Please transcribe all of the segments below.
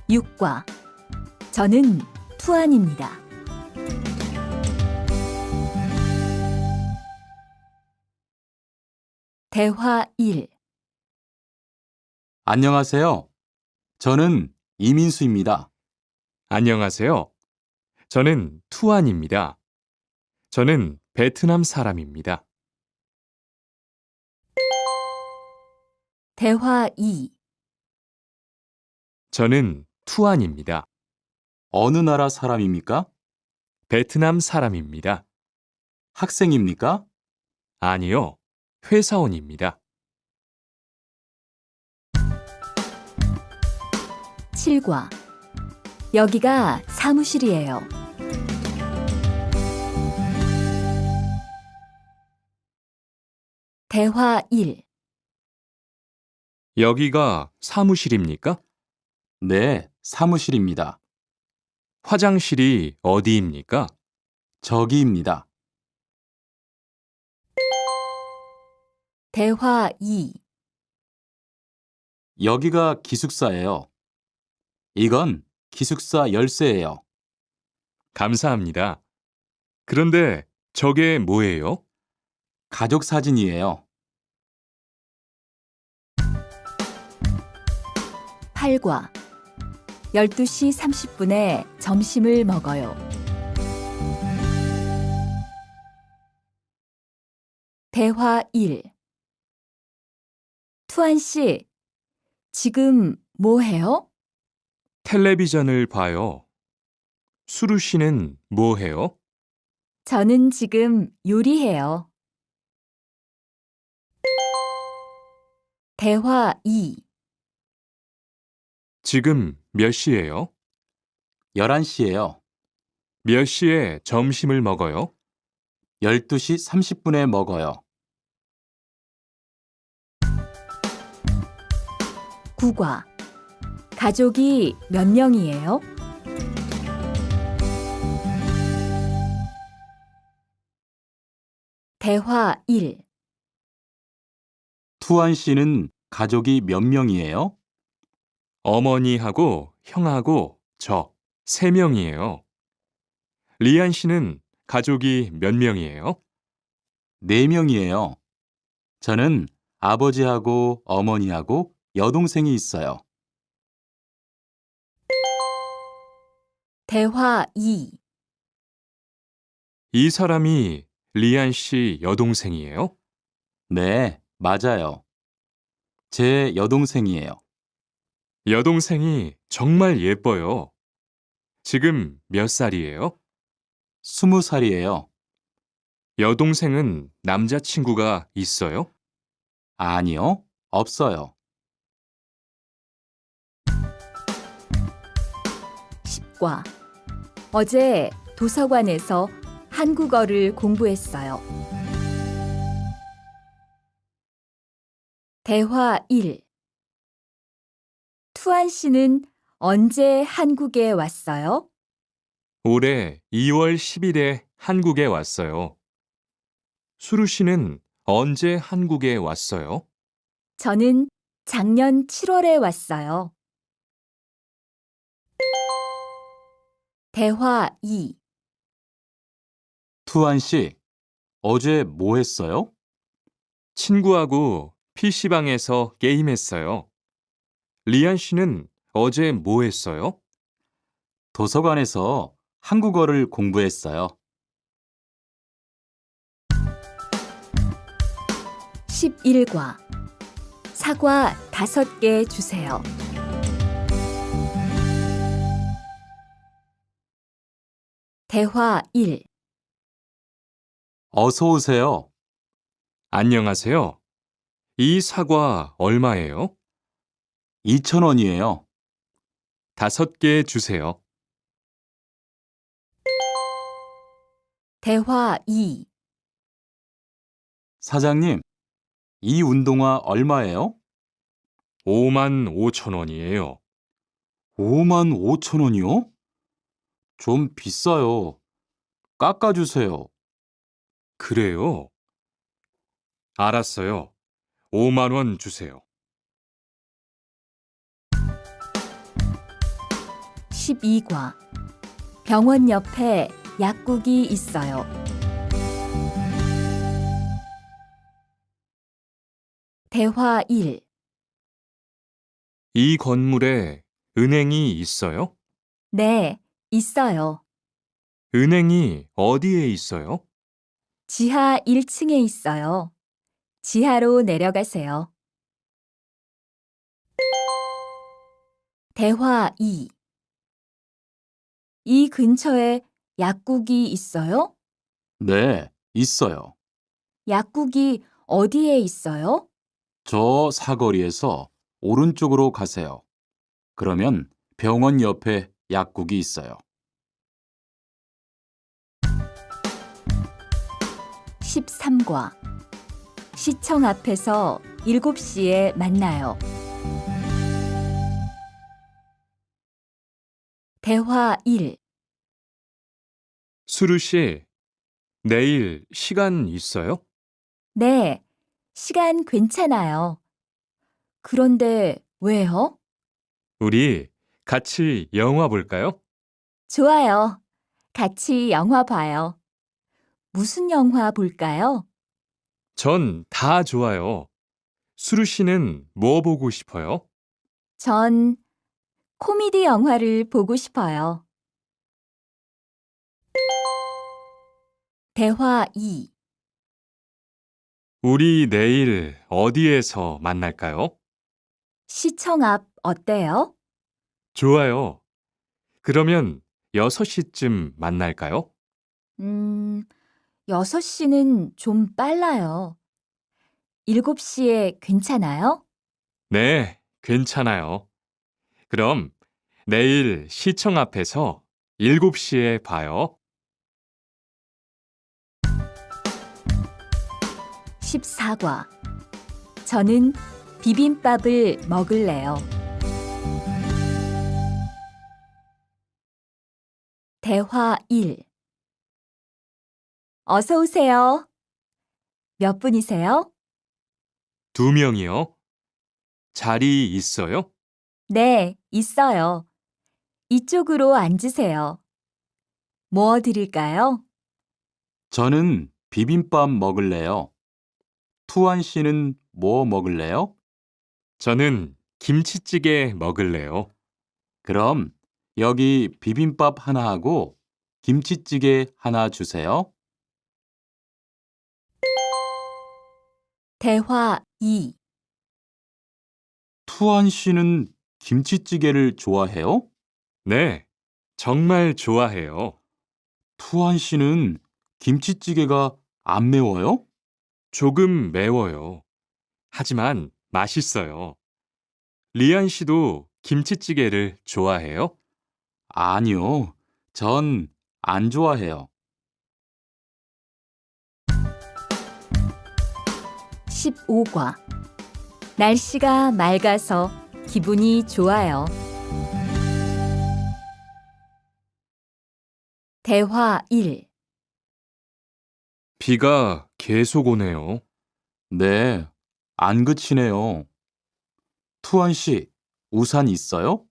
6과 저는 투안입니다. 대화 1. 안녕하세요. 저는 이민수입니다. 안녕하세요. 저는 투안입니다. 저는 베트남 사람입니다. 대화 2. 저는 투안입니다. 어느 나라 사람입니까? 베트남 사람입니다. 학생입니까? 아니요, 회사원입니다. 7과 여기가 사무실이에요. 대화 1. 여기가 사무실입니까? 네, 사무실입니다. 화장실이 어디입니까? 저기입니다. 대화 2. 여기가 기숙사예요. 이건 기숙사 열쇠예요. 감사합니다. 그런데 저게 뭐예요? 가족 사진이에요. 8과 12시 30분에 점심을 먹어요. 대화 1. 투안 씨, 지금 뭐 해요? 텔레비전을 봐요. 수루 씨는 뭐 해요? 저는 지금 요리해요. 대화 2. 지금 몇 시예요? 11시예요. 몇 시에 점심을 먹어요? 12시 30분에 먹어요. 9과 가족이 몇 명이에요? 대화 1. 투안 씨는 가족이 몇 명이에요? 어머니하고 형하고 저 3명이에요. 리안 씨는 가족이 몇 명이에요? 4명이에요. 저는 아버지하고 어머니하고 여동생이 있어요. 대화 2. 이 사람이 리안 씨 여동생이에요? 네, 맞아요. 제 여동생이에요. 여동생이 정말 예뻐요. 지금 몇 살이에요? 20살이에요. 여동생은 남자친구가 있어요? 아니요, 없어요. 10과 어제 도서관에서 한국어를 공부했어요. 대화 1. 투안 씨는 언제 한국에 왔어요? 올해 2월 10일에 한국에 왔어요. 수루 씨는 언제 한국에 왔어요? 저는 작년 7월에 왔어요. 대화 2. 투안 씨, 어제 뭐 했어요? 친구하고 PC방에서 게임했어요. 리안 씨는 어제 뭐 했어요? 도서관에서 한국어를 공부했어요. 11과 사과 5개 주세요. 대화 1. 어서 오세요. 안녕하세요. 이 사과 얼마예요? 2,000원이에요. 5개 주세요. 대화 2. 사장님, 이 운동화 얼마예요? 55,000원이에요. 55,000원이요? 좀 비싸요. 깎아주세요. 그래요? 알았어요. 5만 원 주세요. 12과 병원 옆에 약국이 있어요. 대화 1. 이 건물에 은행이 있어요? 네, 있어요. 은행이 어디에 있어요? 지하 1층에 있어요. 지하로 내려가세요. 대화 2. 이 근처에 약국이 있어요? 네, 있어요. 약국이 어디에 있어요? 저 사거리에서 오른쪽으로 가세요. 그러면 병원 옆에 약국이 있어요. 13과 시청 앞에서 7시에 만나요. 대화 1. 수루 씨, 내일 시간 있어요? 네, 시간 괜찮아요. 그런데 왜요? 우리 같이 영화 볼까요? 좋아요. 같이 영화 봐요. 무슨 영화 볼까요? 전 다 좋아요. 수루 씨는 뭐 보고 싶어요? 전 코미디 영화를 보고 싶어요. 대화 2. 우리 내일 어디에서 만날까요? 시청 앞 어때요? 좋아요. 그러면 6시쯤 만날까요? 6시는 좀 빨라요. 7시에 괜찮아요? 네, 괜찮아요. 그럼 내일 시청 앞에서 7시에 봐요. 14과 저는 비빔밥을 먹을래요. 대화 1. 어서 오세요. 몇 분이세요? 2명이요. 자리 있어요? 네, 있어요. 이쪽으로 앉으세요. 뭐 드릴까요? 저는 비빔밥 먹을래요. 투안 씨는 뭐 먹을래요? 저는 김치찌개 먹을래요. 그럼 여기 비빔밥 하나 하고 김치찌개 하나 주세요. 대화 2. 투안 씨는 김치찌개를 좋아해요? 네, 정말 좋아해요. 투안 씨는 김치찌개가 안 매워요? 조금 매워요. 하지만 맛있어요. 리안 씨도 김치찌개를 좋아해요? 아니요. 전 안 좋아해요. 15과 날씨가 맑아서 기분이 좋아요. 대화 1. 비가 계속 오네요. 네, 안 그치네요. 투안 씨, 우산 있어요?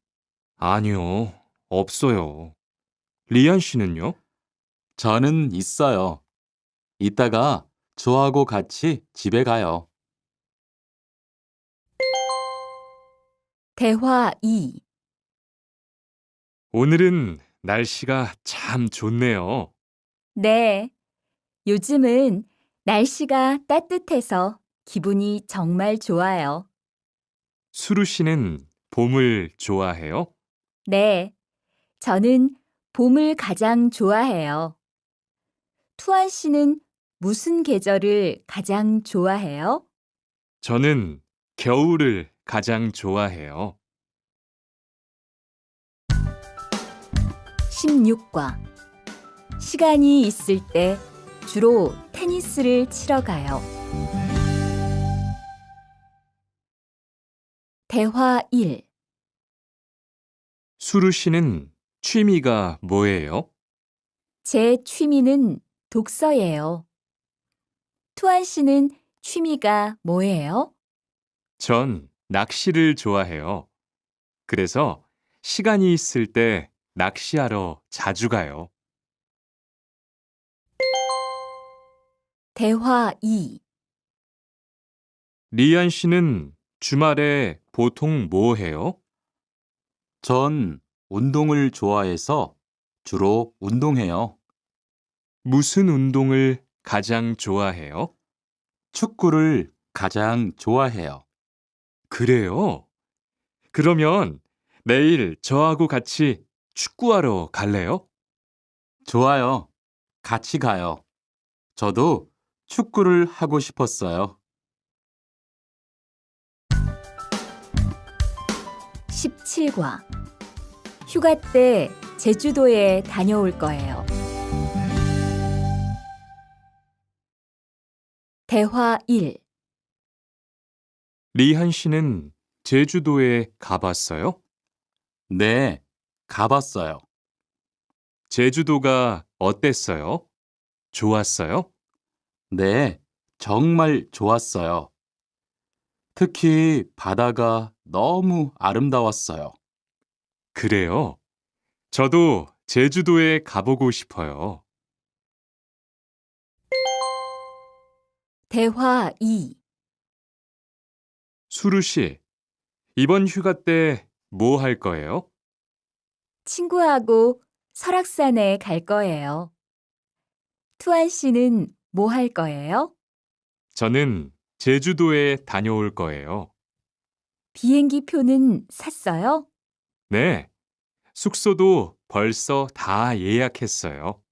아니요, 없어요. 리안 씨는요? 저는 있어요. 이따가 저하고 같이 집에 가요. 대화 2. 오늘은 날씨가 참 좋네요. 네, 요즘은 날씨가 따뜻해서 기분이 정말 좋아요. 수루 씨는 봄을 좋아해요? 네, 저는 봄을 가장 좋아해요. 투안 씨는 무슨 계절을 가장 좋아해요? 저는 겨울을 가장 좋아해요. 16과 시간이 있을 때 주로 테니스를 치러 가요. 대화 1. 수루 씨는 취미가 뭐예요? 제 취미는 독서예요. 투안 씨는 취미가 뭐예요? 전 낚시를 좋아해요. 그래서 시간이 있을 때 낚시하러 자주 가요. 대화 2. 리안 씨는 주말에 보통 뭐 해요? 전 운동을 좋아해서 주로 운동해요. 무슨 운동을 가장 좋아해요? 축구를 가장 좋아해요. 그래요? 그러면 내일 저하고 같이 축구하러 갈래요? 좋아요. 같이 가요. 저도 축구를 하고 싶었어요. 17과. 휴가 때 제주도에 다녀올 거예요. 대화 1. 리한 씨는 제주도에 가봤어요? 네, 가봤어요. 제주도가 어땠어요? 좋았어요? 네, 정말 좋았어요. 특히 바다가 너무 아름다웠어요. 그래요. 저도 제주도에 가보고 싶어요. 대화 2. 수루 씨, 이번 휴가 때 뭐 할 거예요? 친구하고 설악산에 갈 거예요. 투안 씨는 뭐 할 거예요? 저는 제주도에 다녀올 거예요. 비행기 표는 샀어요? 네, 숙소도 벌써 다 예약했어요.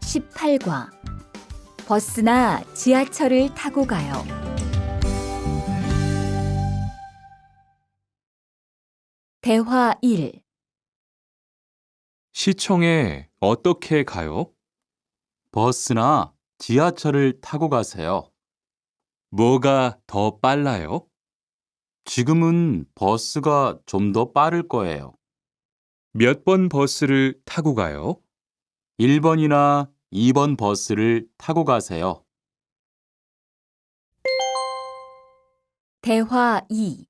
18과. 버스나 지하철을 타고 가요. 대화 1. 시청에 어떻게 가요? 버스나 지하철을 타고 가세요. 뭐가 더 빨라요? 지금은 버스가 좀 더 빠를 거예요. 몇 번 버스를 타고 가요? 1번이나 2번 버스를 타고 가세요. 대화 2.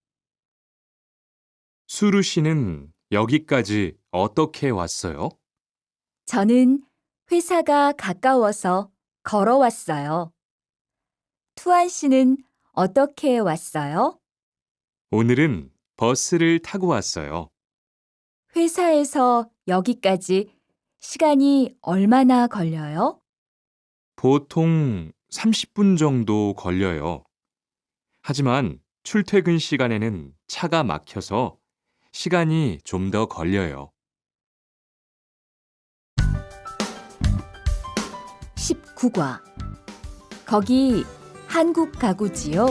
수루 씨는 여기까지 어떻게 왔어요? 저는 회사가 가까워서 걸어왔어요. 투안 씨는 어떻게 왔어요? 오늘은 버스를 타고 왔어요. 회사에서 여기까지 시간이 얼마나 걸려요? 보통 30분 정도 걸려요. 하지만 출퇴근 시간에는 차가 막혀서 시간이 좀 더 걸려요. 19과. 거기 한국 가구지요?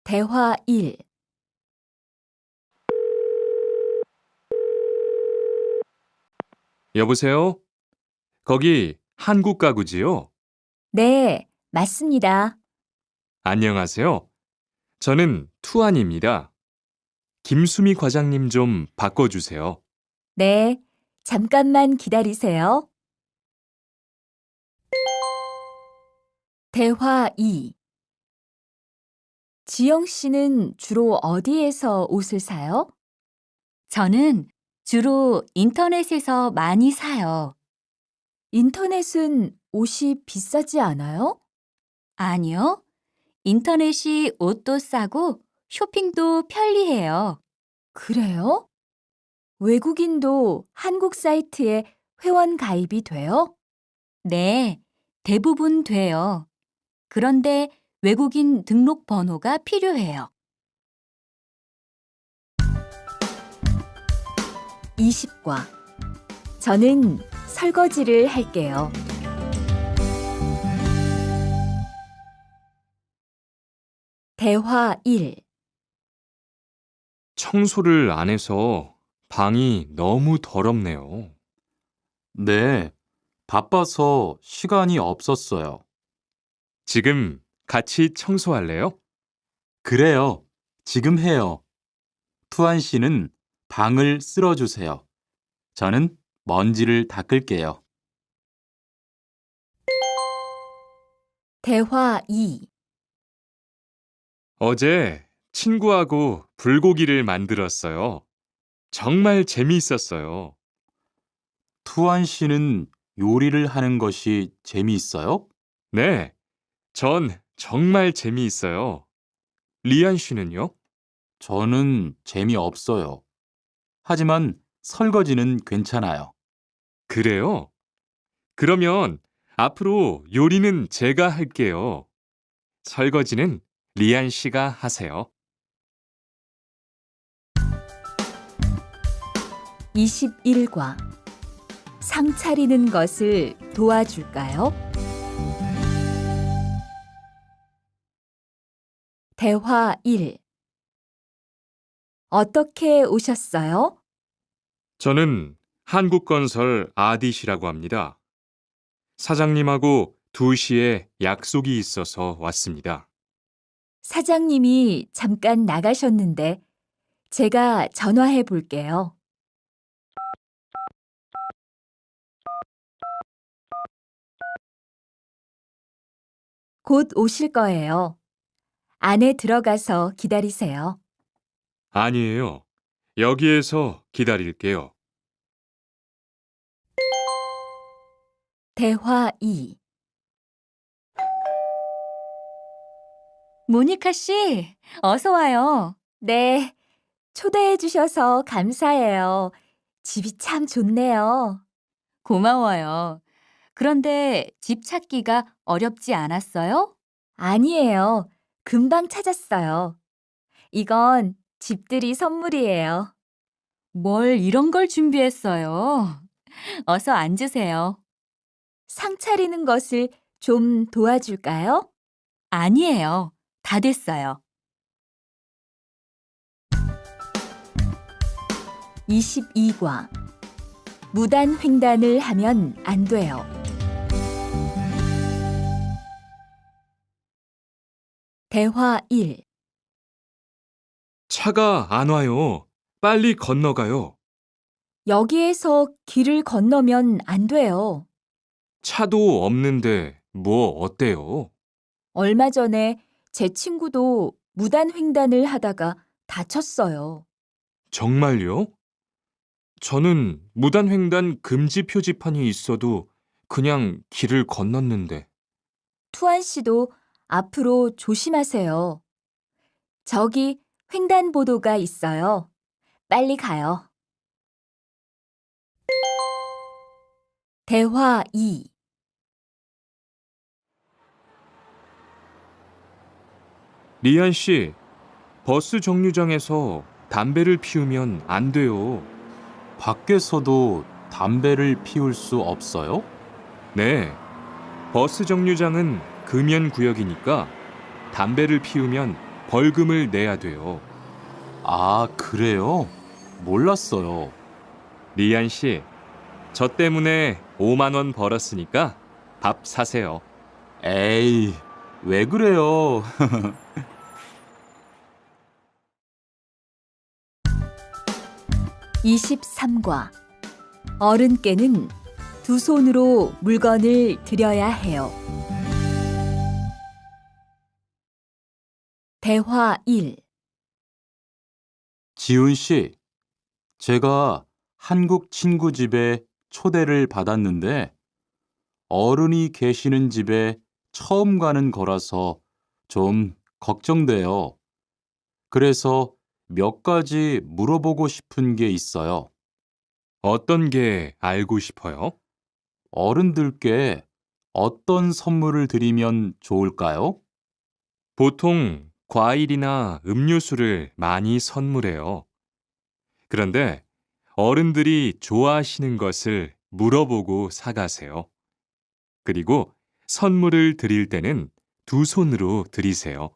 대화 1. 여보세요? 거기 한국 가구지요? 네, 맞습니다. 안녕하세요. 저는 투안입니다. 김수미 과장님 좀 바꿔주세요. 네, 잠깐만 기다리세요. 대화 2. 지영 씨는 주로 어디에서 옷을 사요? 저는 주로 인터넷에서 많이 사요. 인터넷은 옷이 비싸지 않아요? 아니요. 인터넷이 옷도 싸고 쇼핑도 편리해요. 그래요? 외국인도 한국 사이트에 회원 가입이 돼요? 네, 대부분 돼요. 그런데 외국인 등록 번호가 필요해요. 20과. 저는 설거지를 할게요. 대화 1. 청소를 안 해서 방이 너무 더럽네요. 네, 바빠서 시간이 없었어요. 지금 같이 청소할래요? 그래요. 지금 해요. 투안 씨는 방을 쓸어주세요. 저는 먼지를 닦을게요. 대화 2. 어제 친구하고 불고기를 만들었어요. 정말 재미있었어요. 투안 씨는 요리를 하는 것이 재미있어요? 네, 전 정말 재미있어요. 리안 씨는요? 저는 재미없어요. 하지만 설거지는 괜찮아요. 그래요? 그러면 앞으로 요리는 제가 할게요. 설거지는 리안 씨가 하세요. 21과 상 차리는 것을 도와줄까요? 대화 1. 어떻게 오셨어요? 저는 한국건설 아디시라고 합니다. 사장님하고 2시에 약속이 있어서 왔습니다. 사장님이 잠깐 나가셨는데 제가 전화해 볼게요. 곧 오실 거예요. 안에 들어가서 기다리세요. 아니에요. 여기에서 기다릴게요. 대화 2. 모니카 씨, 어서 와요. 네, 초대해 주셔서 감사해요. 집이 참 좋네요. 고마워요. 그런데 집 찾기가 어렵지 않았어요? 아니에요. 금방 찾았어요. 이건 집들이 선물이에요. 뭘 이런 걸 준비했어요? 어서 앉으세요. 상 차리는 것을 좀 도와줄까요? 아니에요. 다 됐어요. 22과 무단 횡단을 하면 안 돼요. 대화 1. 차가 안 와요. 빨리 건너가요. 여기에서 길을 건너면 안 돼요. 차도 없는데 뭐 어때요? 얼마 전에 제 친구도 무단 횡단을 하다가 다쳤어요. 정말요? 저는 무단횡단 금지 표지판이 있어도 그냥 길을 건넜는데. 투안 씨도 앞으로 조심하세요. 저기 횡단보도가 있어요. 빨리 가요. 대화 2. 리안 씨, 버스 정류장에서 담배를 피우면 안 돼요. 밖에서도 담배를 피울 수 없어요? 네, 버스 정류장은 금연 구역이니까 담배를 피우면 벌금을 내야 돼요. 아, 그래요? 몰랐어요. 리안 씨, 저 때문에 5만 원 벌었으니까 밥 사세요. 에이, 왜 그래요? 23과 어른께는 두 손으로 물건을 들여야 해요. 대화 1. 지훈 씨, 제가 한국 친구 집에 초대를 받았는데 어른이 계시는 집에 처음 가는 거라서 좀 걱정돼요. 그래서 몇 가지 물어보고 싶은 게 있어요. 어떤 게 알고 싶어요? 어른들께 어떤 선물을 드리면 좋을까요? 보통 과일이나 음료수를 많이 선물해요. 그런데 어른들이 좋아하시는 것을 물어보고 사가세요. 그리고 선물을 드릴 때는 두 손으로 드리세요.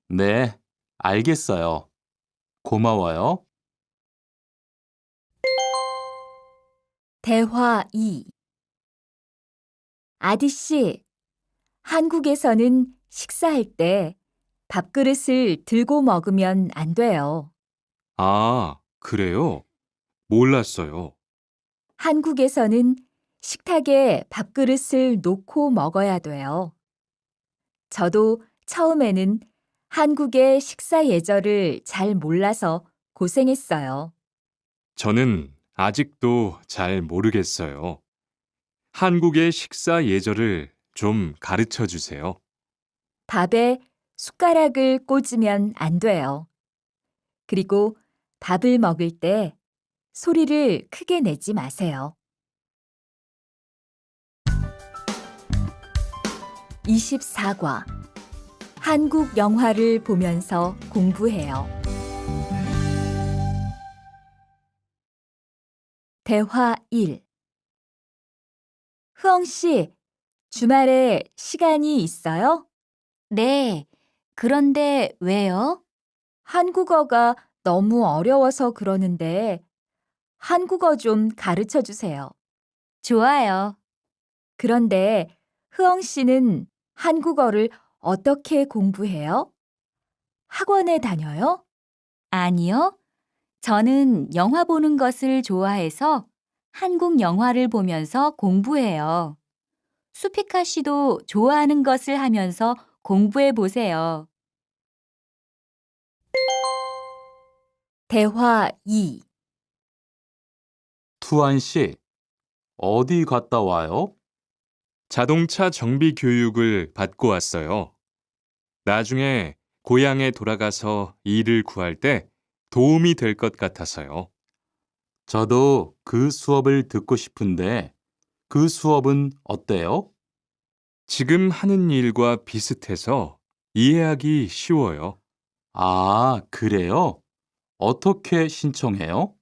네, 알겠어요. 고마워요. 대화 2. 아디 씨, 한국에서는 식사할 때 밥그릇을 들고 먹으면 안 돼요. 아, 그래요? 몰랐어요. 한국에서는 식탁에 밥그릇을 놓고 먹어야 돼요. 저도 처음에는 한국의 식사 예절을 잘 몰라서 고생했어요. 저는 아직도 잘 모르겠어요. 한국의 식사 예절을 좀 가르쳐 주세요. 밥에 숟가락을 꽂으면 안 돼요. 그리고 밥을 먹을 때 소리를 크게 내지 마세요. 24과 한국 영화를 보면서 공부해요. 대화 1. 흐엉 씨, 주말에 시간이 있어요? 네. 그런데 왜요? 한국어가 너무 어려워서 그러는데 한국어 좀 가르쳐 주세요. 좋아요. 그런데 흐엉 씨는 한국어를 어떻게 공부해요? 학원에 다녀요? 아니요. 저는 영화 보는 것을 좋아해서 한국 영화를 보면서 공부해요. 수피카 씨도 좋아하는 것을 하면서 공부해 보세요. 대화 2. 투안 씨, 어디 갔다 와요? 자동차 정비 교육을 받고 왔어요. 나중에 고향에 돌아가서 일을 구할 때 도움이 될 것 같아서요. 저도 그 수업을 듣고 싶은데 그 수업은 어때요? 지금 하는 일과 비슷해서 이해하기 쉬워요. 아, 그래요? 어떻게 신청해요?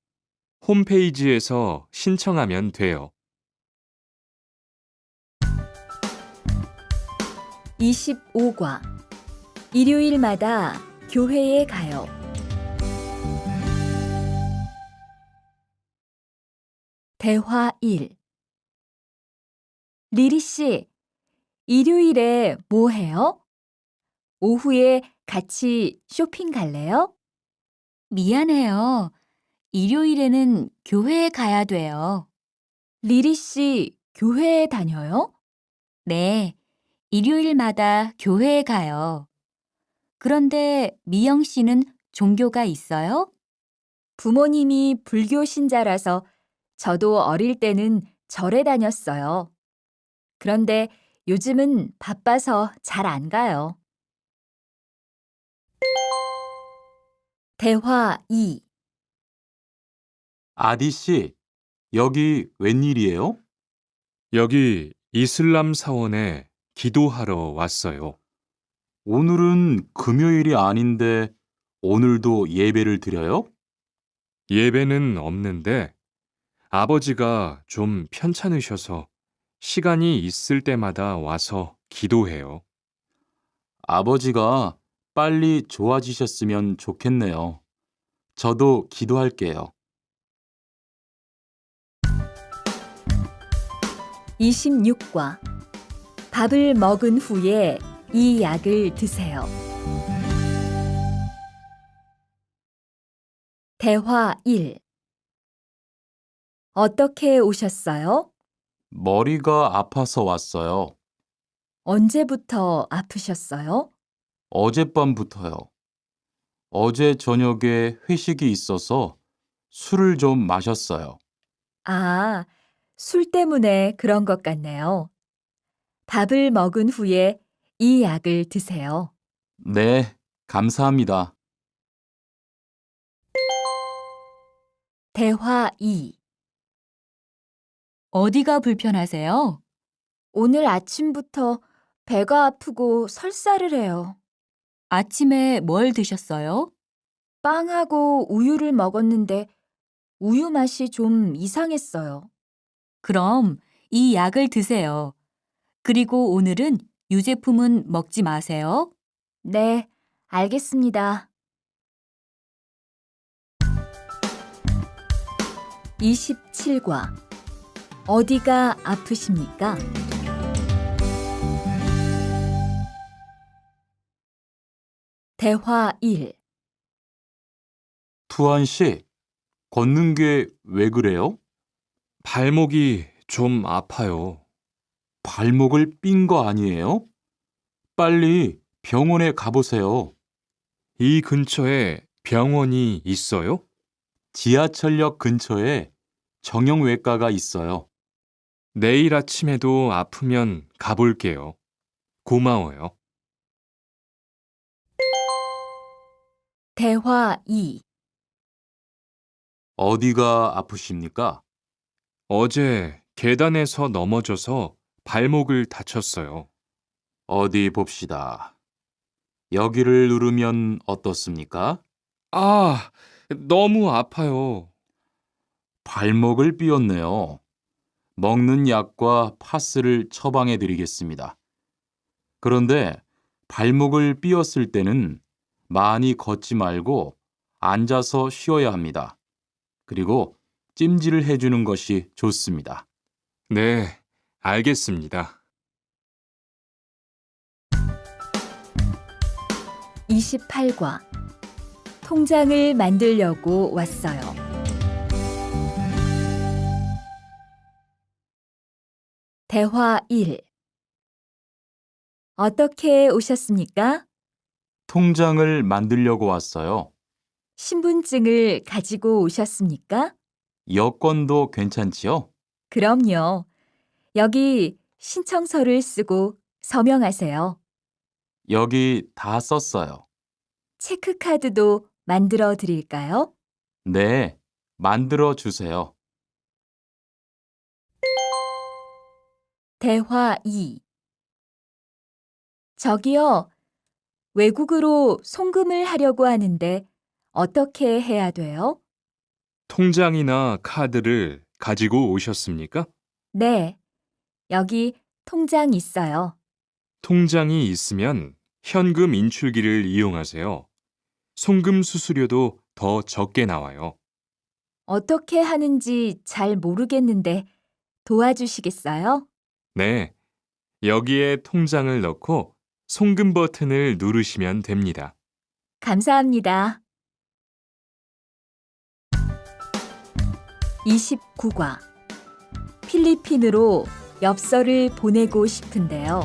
홈페이지에서 신청하면 돼요. 25과 일요일마다 교회에 가요. 대화 1. 리리 씨, 일요일에 뭐 해요? 오후에 같이 쇼핑 갈래요? 미안해요. 일요일에는 교회에 가야 돼요. 리리 씨, 교회에 다녀요? 네, 일요일마다 교회에 가요. 그런데 미영 씨는 종교가 있어요? 부모님이 불교 신자라서 저도 어릴 때는 절에 다녔어요. 그런데 요즘은 바빠서 잘 안 가요. 대화 2. 아디 씨, 여기 웬일이에요? 여기 이슬람 사원에 기도하러 왔어요. 오늘은 금요일이 아닌데 오늘도 예배를 드려요? 예배는 없는데 아버지가 좀 편찮으셔서 시간이 있을 때마다 와서 기도해요. 아버지가 빨리 좋아지셨으면 좋겠네요. 저도 기도할게요. 26과 밥을 먹은 후에 이 약을 드세요. 대화 1. 어떻게 오셨어요? 머리가 아파서 왔어요. 언제부터 아프셨어요? 어젯밤부터요. 어제 저녁에 회식이 있어서 술을 좀 마셨어요. 아, 술 때문에 그런 것 같네요. 밥을 먹은 후에 이 약을 드세요. 네, 감사합니다. 대화 2. 어디가 불편하세요? 오늘 아침부터 배가 아프고 설사를 해요. 아침에 뭘 드셨어요? 빵하고 우유를 먹었는데 우유 맛이 좀 이상했어요. 그럼 이 약을 드세요. 그리고 오늘은 유제품은 먹지 마세요. 네, 알겠습니다. 27과 어디가 아프십니까? 대화 1. 투안 씨, 걷는 게 왜 그래요? 발목이 좀 아파요. 발목을 삔 거 아니에요? 빨리 병원에 가보세요. 이 근처에 병원이 있어요? 지하철역 근처에 정형외과가 있어요. 내일 아침에도 아프면 가볼게요. 고마워요. 대화 2. 어디가 아프십니까? 어제 계단에서 넘어져서 발목을 다쳤어요. 어디 봅시다. 여기를 누르면 어떻습니까? 아, 너무 아파요. 발목을 삐었네요. 먹는 약과 파스를 처방해 드리겠습니다. 그런데 발목을 삐었을 때는 많이 걷지 말고 앉아서 쉬어야 합니다. 그리고 찜질을 해주는 것이 좋습니다. 네, 알겠습니다. 28과 통장을 만들려고 왔어요. 대화 1. 어떻게 오셨습니까? 통장을 만들려고 왔어요. 신분증을 가지고 오셨습니까? 여권도 괜찮지요? 그럼요. 여기 신청서를 쓰고 서명하세요. 여기 다 썼어요. 체크카드도 만들어 드릴까요? 네, 만들어 주세요. 대화 2. 저기요, 외국으로 송금을 하려고 하는데 어떻게 해야 돼요? 통장이나 카드를 가지고 오셨습니까? 네, 여기 통장 있어요. 통장이 있으면 현금 인출기를 이용하세요. 송금 수수료도 더 적게 나와요. 어떻게 하는지 잘 모르겠는데 도와주시겠어요? 네, 여기에 통장을 넣고 송금 버튼을 누르시면 됩니다. 감사합니다. 29과 필리핀으로 엽서를 보내고 싶은데요.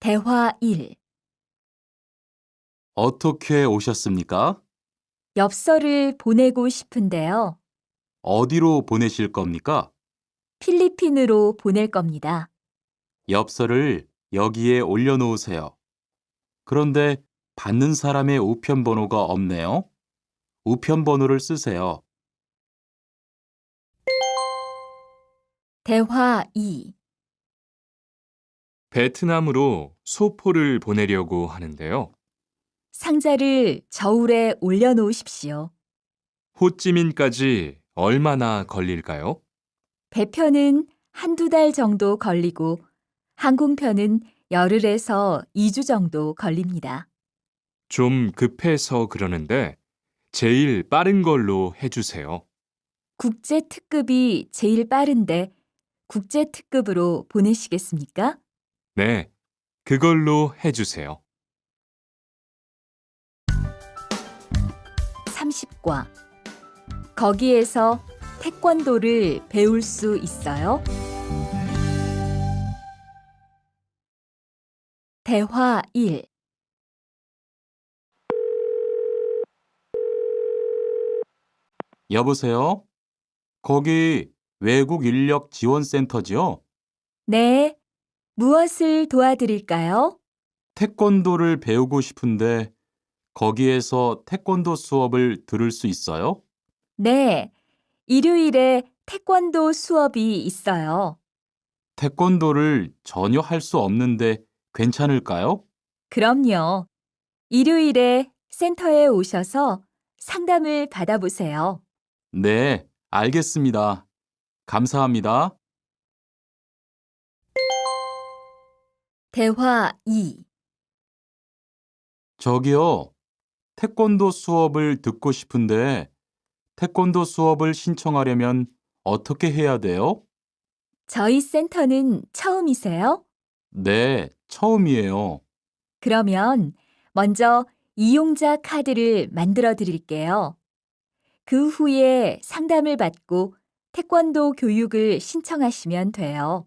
대화 1. 어떻게 오셨습니까? 엽서를 보내고 싶은데요. 어디로 보내실 겁니까? 필리핀으로 보낼 겁니다. 엽서를 여기에 올려놓으세요. 그런데 받는 사람의 우편 번호가 없네요. 우편 번호를 쓰세요. 대화 2. 베트남으로 소포를 보내려고 하는데요. 상자를 저울에 올려놓으십시오. 호찌민까지 얼마나 걸릴까요? 배편은 한두 달 정도 걸리고 항공편은 열흘에서 2주 정도 걸립니다. 좀 급해서 그러는데 제일 빠른 걸로 해주세요. 국제 특급이 제일 빠른데 국제 특급으로 보내시겠습니까? 네, 그걸로 해주세요. 30과 거기에서 태권도를 배울 수 있어요? 대화 1. 여보세요? 거기 외국 인력 지원센터지요? 네, 무엇을 도와드릴까요? 태권도를 배우고 싶은데 거기에서 태권도 수업을 들을 수 있어요? 네, 일요일에 태권도 수업이 있어요. 태권도를 전혀 할 수 없는데 괜찮을까요? 그럼요. 일요일에 센터에 오셔서 상담을 받아보세요. 네, 알겠습니다. 감사합니다. 대화 2. 저기요, 태권도 수업을 듣고 싶은데 태권도 수업을 신청하려면 어떻게 해야 돼요? 저희 센터는 처음이세요? 네, 처음이에요. 그러면 먼저 이용자 카드를 만들어 드릴게요. 그 후에 상담을 받고 태권도 교육을 신청하시면 돼요.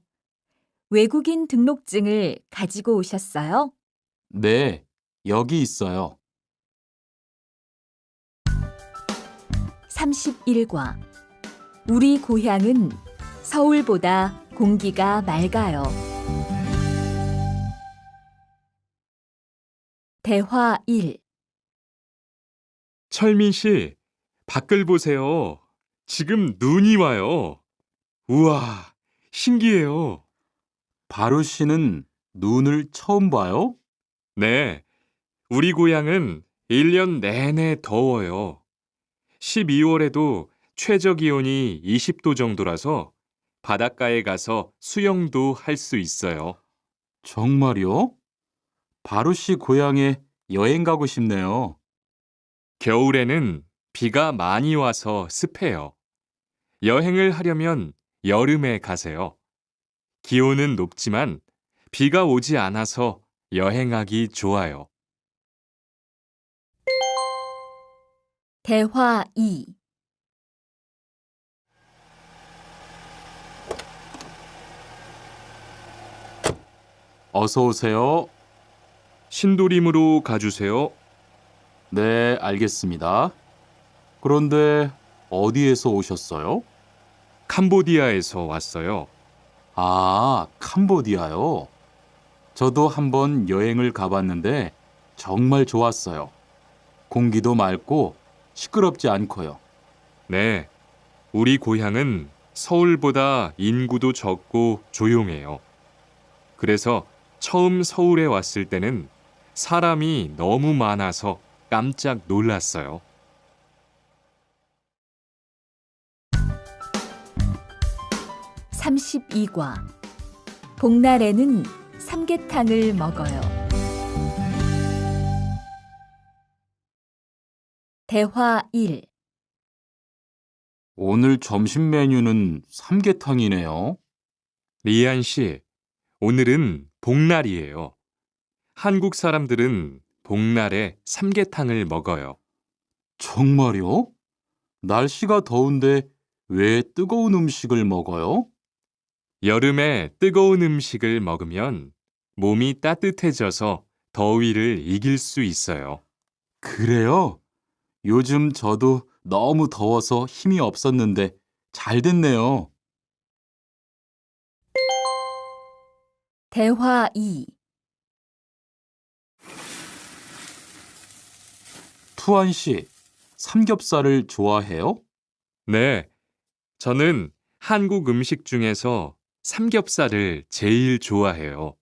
외국인 등록증을 가지고 오셨어요? 네, 여기 있어요. 31과 우리 고향은 서울보다 공기가 맑아요. 대화 1. 철민 씨, 밖을 보세요. 지금 눈이 와요. 우와, 신기해요. 바루 씨는 눈을 처음 봐요? 네, 우리 고향은 1년 내내 더워요. 12월에도 최저 기온이 20도 정도라서 바닷가에 가서 수영도 할 수 있어요. 정말요? 바루 씨 고향에 여행 가고 싶네요. 겨울에는 비가 많이 와서 습해요. 여행을 하려면 여름에 가세요. 기온은 높지만 비가 오지 않아서 여행하기 좋아요. 대화 2. 어서 오세요. 신도림으로 가주세요. 네, 알겠습니다. 그런데 어디에서 오셨어요? 캄보디아에서 왔어요. 아, 캄보디아요. 저도 한번 여행을 가봤는데 정말 좋았어요. 공기도 맑고 시끄럽지 않고요. 네, 우리 고향은 서울보다 인구도 적고 조용해요. 그래서 처음 서울에 왔을 때는 사람이 너무 많아서 깜짝 놀랐어요. 32과 복날에는 삼계탕을 먹어요. 대화 1. 오늘 점심 메뉴는 삼계탕이네요. 리안 씨, 오늘은 복날이에요. 한국 사람들은 복날에 삼계탕을 먹어요. 정말요? 날씨가 더운데 왜 뜨거운 음식을 먹어요? 여름에 뜨거운 음식을 먹으면 몸이 따뜻해져서 더위를 이길 수 있어요. 그래요? 요즘 저도 너무 더워서 힘이 없었는데 잘 됐네요. 대화 2. 투안 씨, 삼겹살을 좋아해요? 네, 저는 한국 음식 중에서 삼겹살을 제일 좋아해요.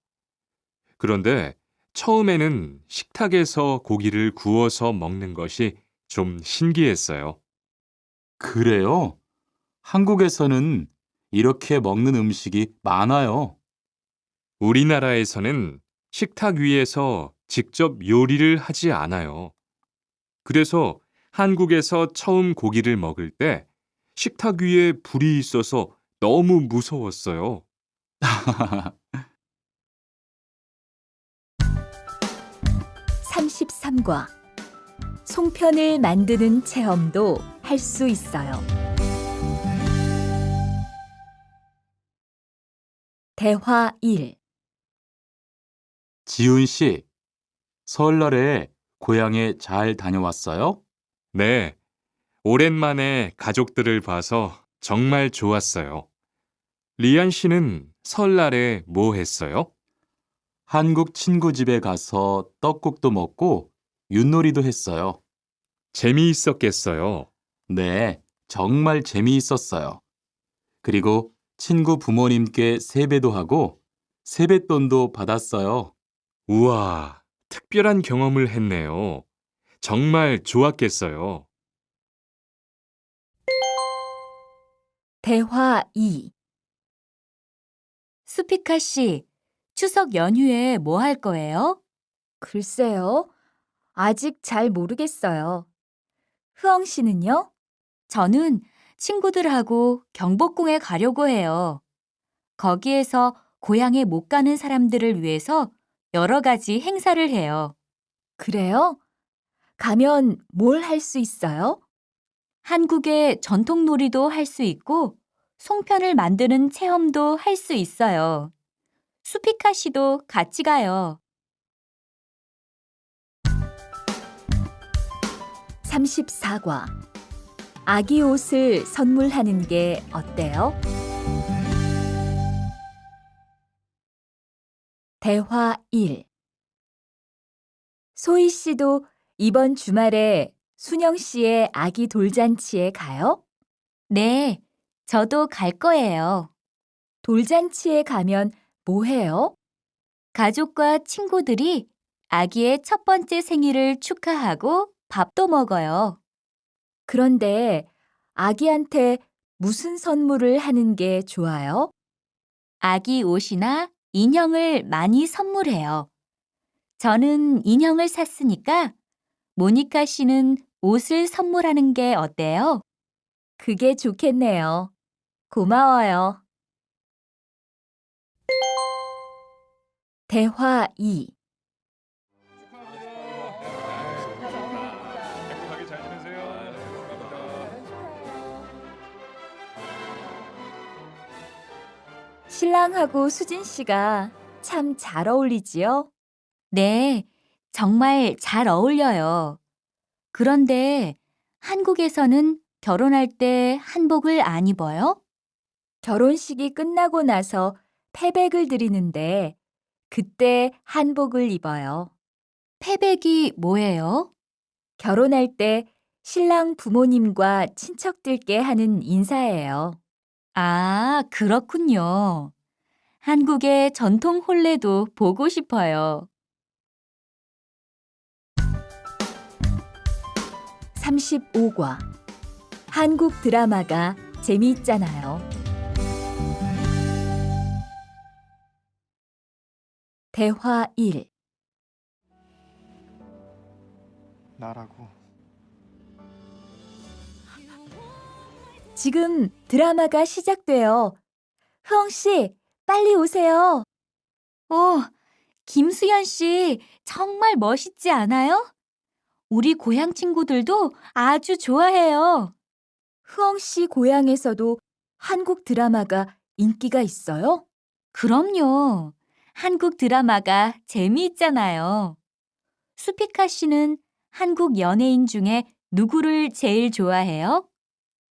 그런데 처음에는 식탁에서 고기를 구워서 먹는 것이 좀 신기했어요. 그래요? 한국에서는 이렇게 먹는 음식이 많아요. 우리나라에서는 식탁 위에서 직접 요리를 하지 않아요. 그래서 한국에서 처음 고기를 먹을 때 식탁 위에 불이 있어서 너무 무서웠어요. 33과 송편을 만드는 체험도 할 수 있어요. 대화 1. 지훈 씨, 설날에 고향에 잘 다녀왔어요? 네, 오랜만에 가족들을 봐서 정말 좋았어요. 리안 씨는 설날에 뭐 했어요? 한국 친구 집에 가서 떡국도 먹고 윷놀이도 했어요. 재미있었겠어요. 네, 정말 재미있었어요. 그리고 친구 부모님께 세배도 하고 세뱃돈도 받았어요. 우와, 특별한 경험을 했네요. 정말 좋았겠어요. 대화 2. 수피카 씨, 추석 연휴에 뭐 할 거예요? 글쎄요. 아직 잘 모르겠어요. 흐엉 씨는요? 저는 친구들하고 경복궁에 가려고 해요. 거기에서 고향에 못 가는 사람들을 위해서 여러 가지 행사를 해요. 그래요? 가면 뭘 할 수 있어요? 한국의 전통 놀이도 할 수 있고 송편을 만드는 체험도 할 수 있어요. 수피카 씨도 같이 가요. 34과. 아기 옷을 선물하는 게 어때요? 대화 1. 소희 씨도 이번 주말에 순영 씨의 아기 돌잔치에 가요? 네, 저도 갈 거예요. 돌잔치에 가면 뭐 해요? 가족과 친구들이 아기의 첫 번째 생일을 축하하고 밥도 먹어요. 그런데 아기한테 무슨 선물을 하는 게 좋아요? 아기 옷이나 인형을 많이 선물해요. 저는 인형을 샀으니까 모니카 씨는 옷을 선물하는 게 어때요? 그게 좋겠네요. 고마워요. 대화 2. 행복하게 잘 지내세요. 신랑하고 수진 씨가 참 잘 어울리지요? 네, 정말 잘 어울려요. 그런데 한국에서는 결혼할 때 한복을 안 입어요? 결혼식이 끝나고 나서 패백을 드리는데 그때 한복을 입어요. 패백이 뭐예요? 결혼할 때 신랑 부모님과 친척들께 하는 인사예요. 아, 그렇군요. 한국의 전통 혼례도 보고 싶어요. 35과. 한국 드라마가 재미있잖아요. 대화 1. 나라고. 지금 드라마가 시작돼요. 흐엉 씨, 빨리 오세요. 김수현 씨, 정말 멋있지 않아요? 우리 고향 친구들도 아주 좋아해요. 흐엉 씨 고향에서도 한국 드라마가 인기가 있어요? 그럼요. 한국 드라마가 재미있잖아요. 수피카 씨는 한국 연예인 중에 누구를 제일 좋아해요?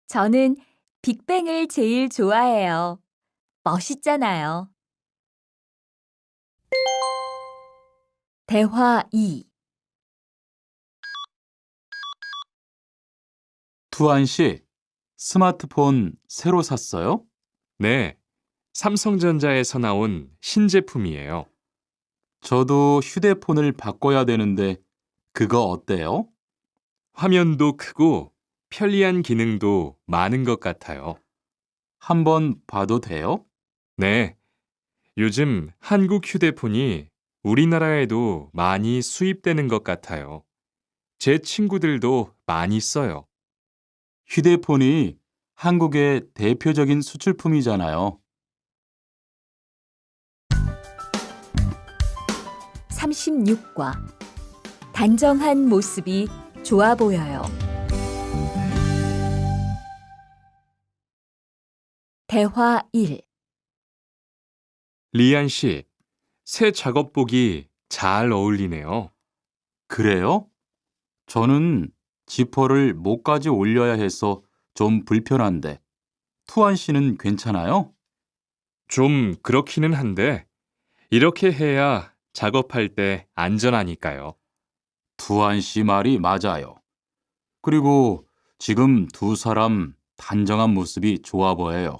저는 빅뱅을 제일 좋아해요. 멋있잖아요. 대화 2. 투안 씨, 스마트폰 새로 샀어요? 네, 삼성전자에서 나온 신제품이에요. 저도 휴대폰을 바꿔야 되는데 그거 어때요? 화면도 크고 편리한 기능도 많은 것 같아요. 한번 봐도 돼요? 네, 요즘 한국 휴대폰이 우리나라에도 많이 수입되는 것 같아요. 제 친구들도 많이 써요. 휴대폰이 한국의 대표적인 수출품이잖아요. 36과. 단정한 모습이 좋아 보여요. 대화 1. 리안 씨, 새 작업복이 잘 어울리네요. 그래요? 저는 지퍼를 목까지 올려야 해서 좀 불편한데, 투안 씨는 괜찮아요? 좀 그렇기는 한데, 이렇게 해야 작업할 때 안전하니까요. 투안 씨 말이 맞아요. 그리고 지금 두 사람 단정한 모습이 좋아 보여요.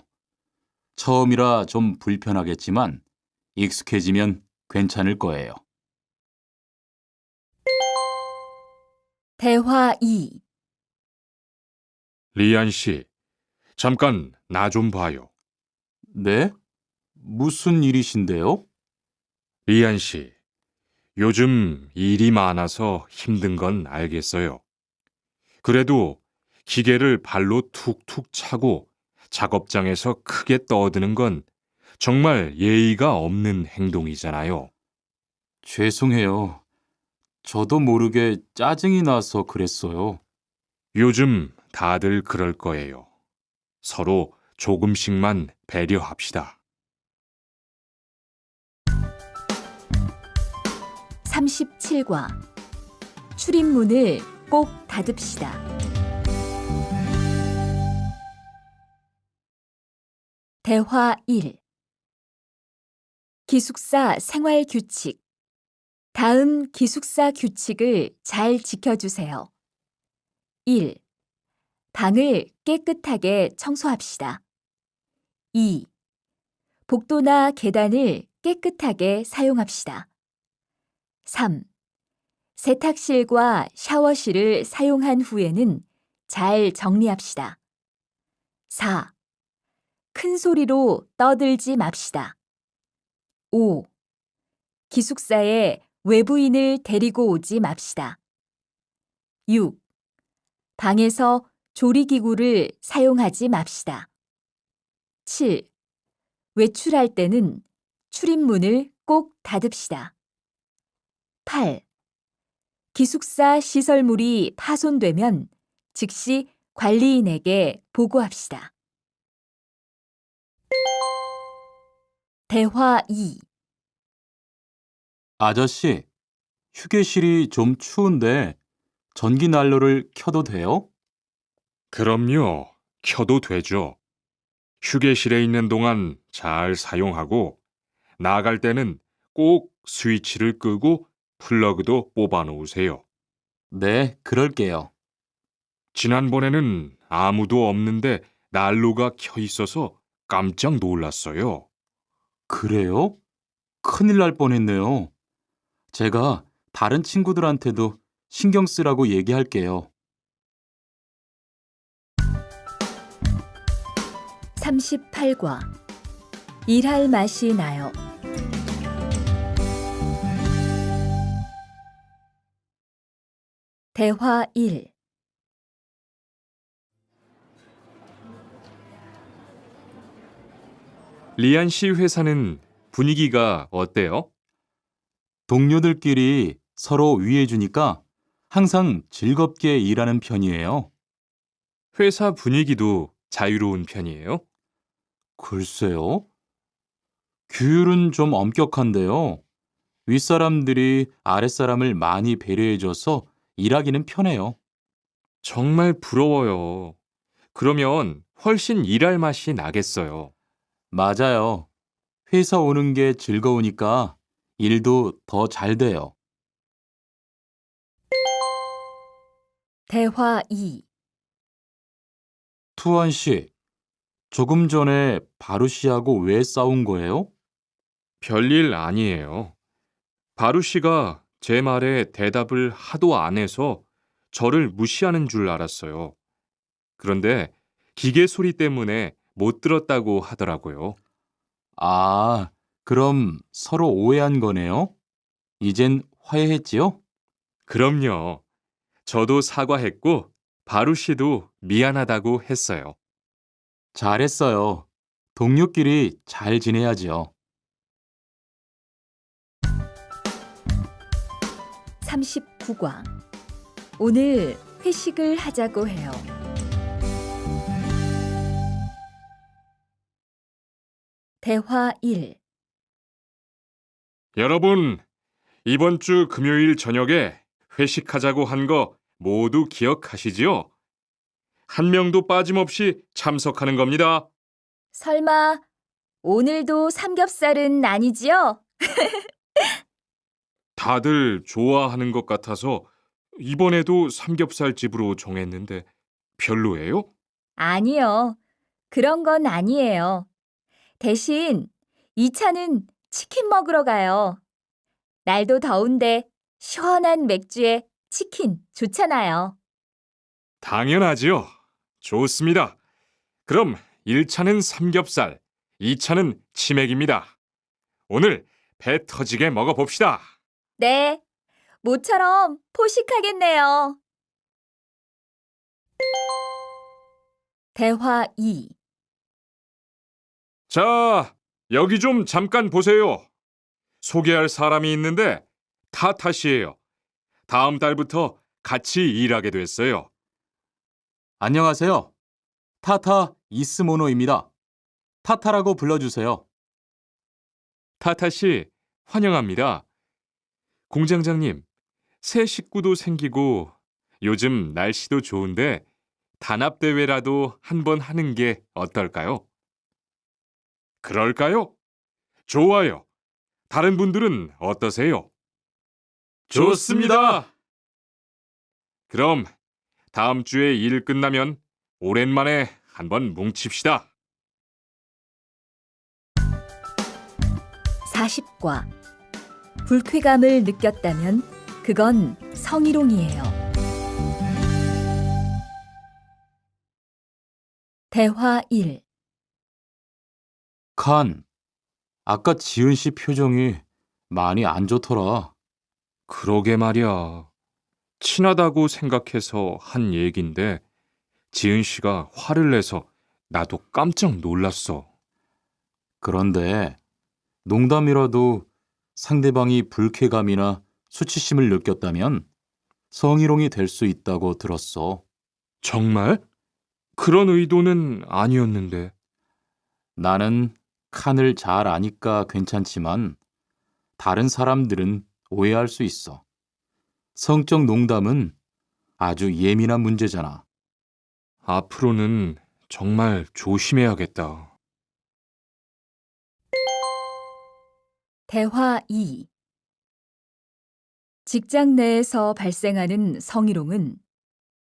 처음이라 좀 불편하겠지만 익숙해지면 괜찮을 거예요. 대화 2. 리안 씨, 잠깐 나 좀 봐요. 네? 무슨 일이신데요? 리안 씨, 요즘 일이 많아서 힘든 건 알겠어요. 그래도 기계를 발로 툭툭 차고 작업장에서 크게 떠드는 건 정말 예의가 없는 행동이잖아요. 죄송해요. 저도 모르게 짜증이 나서 그랬어요. 요즘 다들 그럴 거예요. 서로 조금씩만 배려합시다. 37과 출입문을 꼭 닫읍시다. 대화 1. 기숙사 생활 규칙. 다음 기숙사 규칙을 잘 지켜주세요. 1. 방을 깨끗하게 청소합시다. 2. 복도나 계단을 깨끗하게 사용합시다. 3. 세탁실과 샤워실을 사용한 후에는 잘 정리합시다. 4. 큰 소리로 떠들지 맙시다. 5. 기숙사에 외부인을 데리고 오지 맙시다. 6. 방에서 조리기구를 사용하지 맙시다. 7. 외출할 때는 출입문을 꼭 닫읍시다. 8. 기숙사 시설물이 파손되면 즉시 관리인에게 보고합시다. 대화 2. 아저씨, 휴게실이 좀 추운데 전기 난로를 켜도 돼요? 그럼요. 켜도 되죠. 휴게실에 있는 동안 잘 사용하고 나갈 때는 꼭 스위치를 끄고 플러그도 뽑아 놓으세요. 네, 그럴게요. 지난번에는 아무도 없는데 난로가 켜 있어서 깜짝 놀랐어요. 그래요? 큰일 날 뻔했네요. 제가 다른 친구들한테도 신경 쓰라고 얘기할게요. 38과 일할 맛이 나요. 대화 1. 리안 씨 회사는 분위기가 어때요? 동료들끼리 서로 위해주니까 항상 즐겁게 일하는 편이에요. 회사 분위기도 자유로운 편이에요? 글쎄요. 규율은 좀 엄격한데요. 윗사람들이 아랫사람을 많이 배려해줘서 일하기는 편해요. 정말 부러워요. 그러면 훨씬 일할 맛이 나겠어요. 맞아요. 회사 오는 게 즐거우니까 일도 더 잘 돼요. 대화 2. 투원 씨, 조금 전에 바루 씨하고 왜 싸운 거예요? 별일 아니에요. 바루 씨가 제 말에 대답을 하도 안 해서 저를 무시하는 줄 알았어요. 그런데 기계 소리 때문에 못 들었다고 하더라고요. 아, 그럼 서로 오해한 거네요? 이젠 화해했지요? 그럼요. 저도 사과했고 바루 씨도 미안하다고 했어요. 잘했어요. 동료끼리 잘 지내야지요. 39과 오늘 회식을 하자고 해요. 대화 1. 여러분, 이번 주 금요일 저녁에 회식하자고 한 거 모두 기억하시지요? 한 명도 빠짐없이 참석하는 겁니다. 설마 오늘도 삼겹살은 아니지요? 다들 좋아하는 것 같아서 이번에도 삼겹살 집으로 정했는데 별로예요? 아니요. 그런 건 아니에요. 대신 2차는 치킨 먹으러 가요. 날도 더운데 시원한 맥주에 치킨 좋잖아요. 당연하지요. 좋습니다. 그럼 1차는 삼겹살, 2차는 치맥입니다. 오늘 배 터지게 먹어봅시다. 네, 모처럼 포식하겠네요. 대화 2. 자, 여기 좀 잠깐 보세요. 소개할 사람이 있는데 타타 씨예요. 다음 달부터 같이 일하게 됐어요. 안녕하세요. 타타 이스모노입니다. 타타라고 불러주세요. 타타 씨, 환영합니다. 공장장님, 새 식구도 생기고 요즘 날씨도 좋은데 단합대회라도 한번 하는 게 어떨까요? 그럴까요? 좋아요. 다른 분들은 어떠세요? 좋습니다. 그럼 다음 주에 일 끝나면 오랜만에 한번 뭉칩시다. 40과 불쾌감을 느꼈다면 그건 성희롱이에요. 대화 1. 칸, 아까 지은 씨 표정이 많이 안 좋더라. 그러게 말이야. 친하다고 생각해서 한 얘긴데 지은 씨가 화를 내서 나도 깜짝 놀랐어. 그런데 농담이라도 상대방이 불쾌감이나 수치심을 느꼈다면 성희롱이 될 수 있다고 들었어. 정말? 그런 의도는 아니었는데. 나는 칸을 잘 아니까 괜찮지만 다른 사람들은 오해할 수 있어. 성적 농담은 아주 예민한 문제잖아. 앞으로는 정말 조심해야겠다. 대화 2. 직장 내에서 발생하는 성희롱은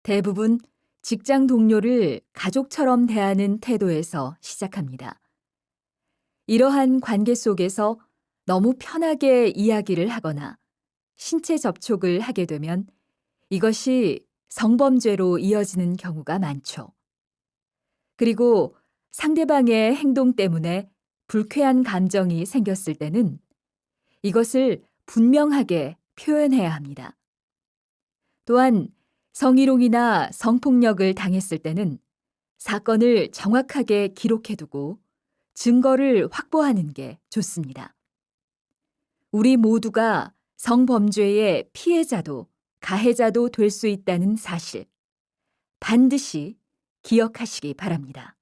대부분 직장 동료를 가족처럼 대하는 태도에서 시작합니다. 이러한 관계 속에서 너무 편하게 이야기를 하거나 신체 접촉을 하게 되면 이것이 성범죄로 이어지는 경우가 많죠. 그리고 상대방의 행동 때문에 불쾌한 감정이 생겼을 때는 이것을 분명하게 표현해야 합니다. 또한 성희롱이나 성폭력을 당했을 때는 사건을 정확하게 기록해두고 증거를 확보하는 게 좋습니다. 우리 모두가 성범죄의 피해자도 가해자도 될 수 있다는 사실, 반드시 기억하시기 바랍니다.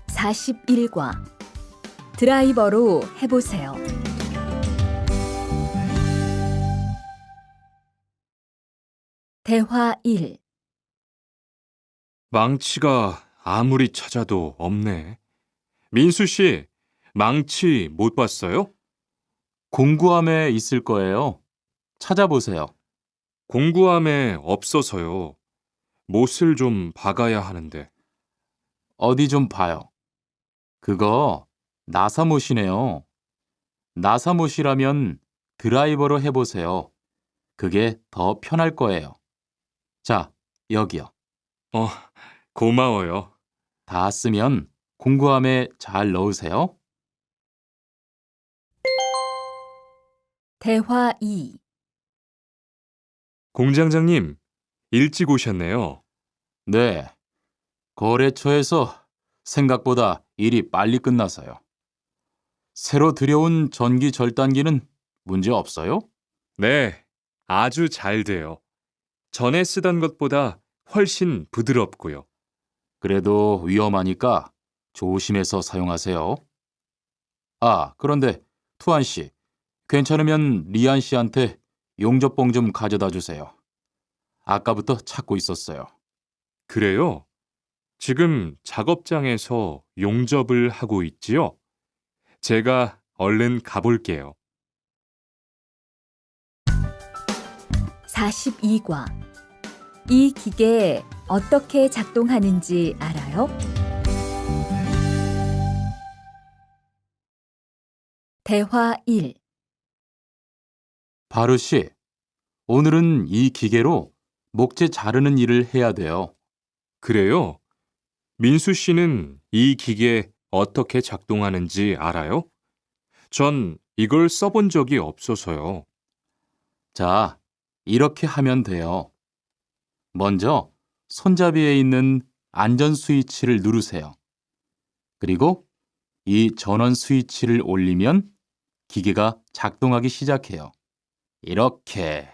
41과 드라이버로 해보세요. 대화 1. 망치가 아무리 찾아도 없네. 민수 씨, 망치 못 봤어요? 공구함에 있을 거예요. 찾아보세요. 공구함에 없어서요. 못을 좀 박아야 하는데. 어디 좀 봐요. 그거 나사못이네요. 나사못이라면 드라이버로 해보세요. 그게 더 편할 거예요. 자, 여기요. 어, 고마워요. 다 쓰면 공구함에 잘 넣으세요. 대화 2. 공장장님, 일찍 오셨네요. 네. 거래처에서 생각보다 일이 빨리 끝나서요. 새로 들여온 전기 절단기는 문제 없어요? 네, 아주 잘 돼요. 전에 쓰던 것보다 훨씬 부드럽고요. 그래도 위험하니까 조심해서 사용하세요. 아, 그런데 투안 씨, 괜찮으면 리안 씨한테 용접봉 좀 가져다 주세요. 아까부터 찾고 있었어요. 그래요? 지금 작업장에서 용접을 하고 있지요? 제가 얼른 가볼게요. 42과 이 기계 어떻게 작동하는지 알아요? 대화 1. 바르 씨, 오늘은 이 기계로 목재 자르는 일을 해야 돼요. 그래요? 민수 씨는 이 기계 어떻게 작동하는지 알아요? 전 이걸 써본 적이 없어서요. 자, 이렇게 하면 돼요. 먼저 손잡이에 있는 안전 스위치를 누르세요. 그리고 이 전원 스위치를 올리면 기계가 작동하기 시작해요. 이렇게.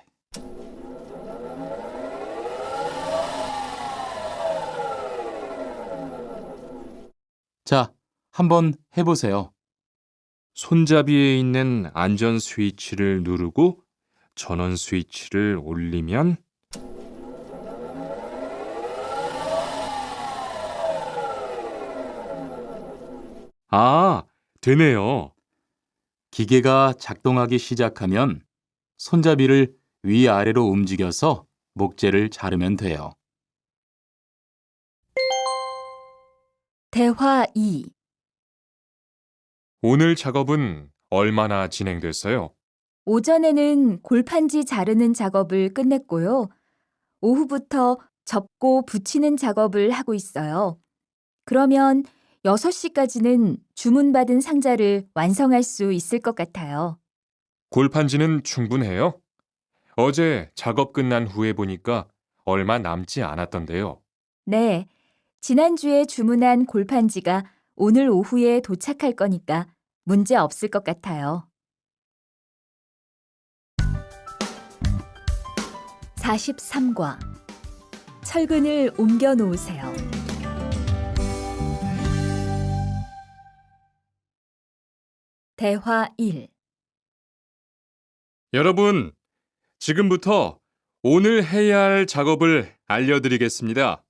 자, 한번 해보세요. 손잡이에 있는 안전 스위치를 누르고 전원 스위치를 올리면 되네요. 기계가 작동하기 시작하면 손잡이를 위아래로 움직여서 목재를 자르면 돼요. 대화 2. 오늘 작업은 얼마나 진행됐어요? 오전에는 골판지 자르는 작업을 끝냈고요. 오후부터 접고 붙이는 작업을 하고 있어요. 그러면 6시까지는 주문받은 상자를 완성할 수 있을 것 같아요. 골판지는 충분해요? 어제 작업 끝난 후에 보니까 얼마 남지 않았던데요. 네, 지난주에 주문한 골판지가 오늘 오후에 도착할 거니까 문제 없을 것 같아요. 43과 철근을 옮겨 놓으세요. 대화 1. 여러분, 지금부터 오늘 해야 할 작업을 알려드리겠습니다.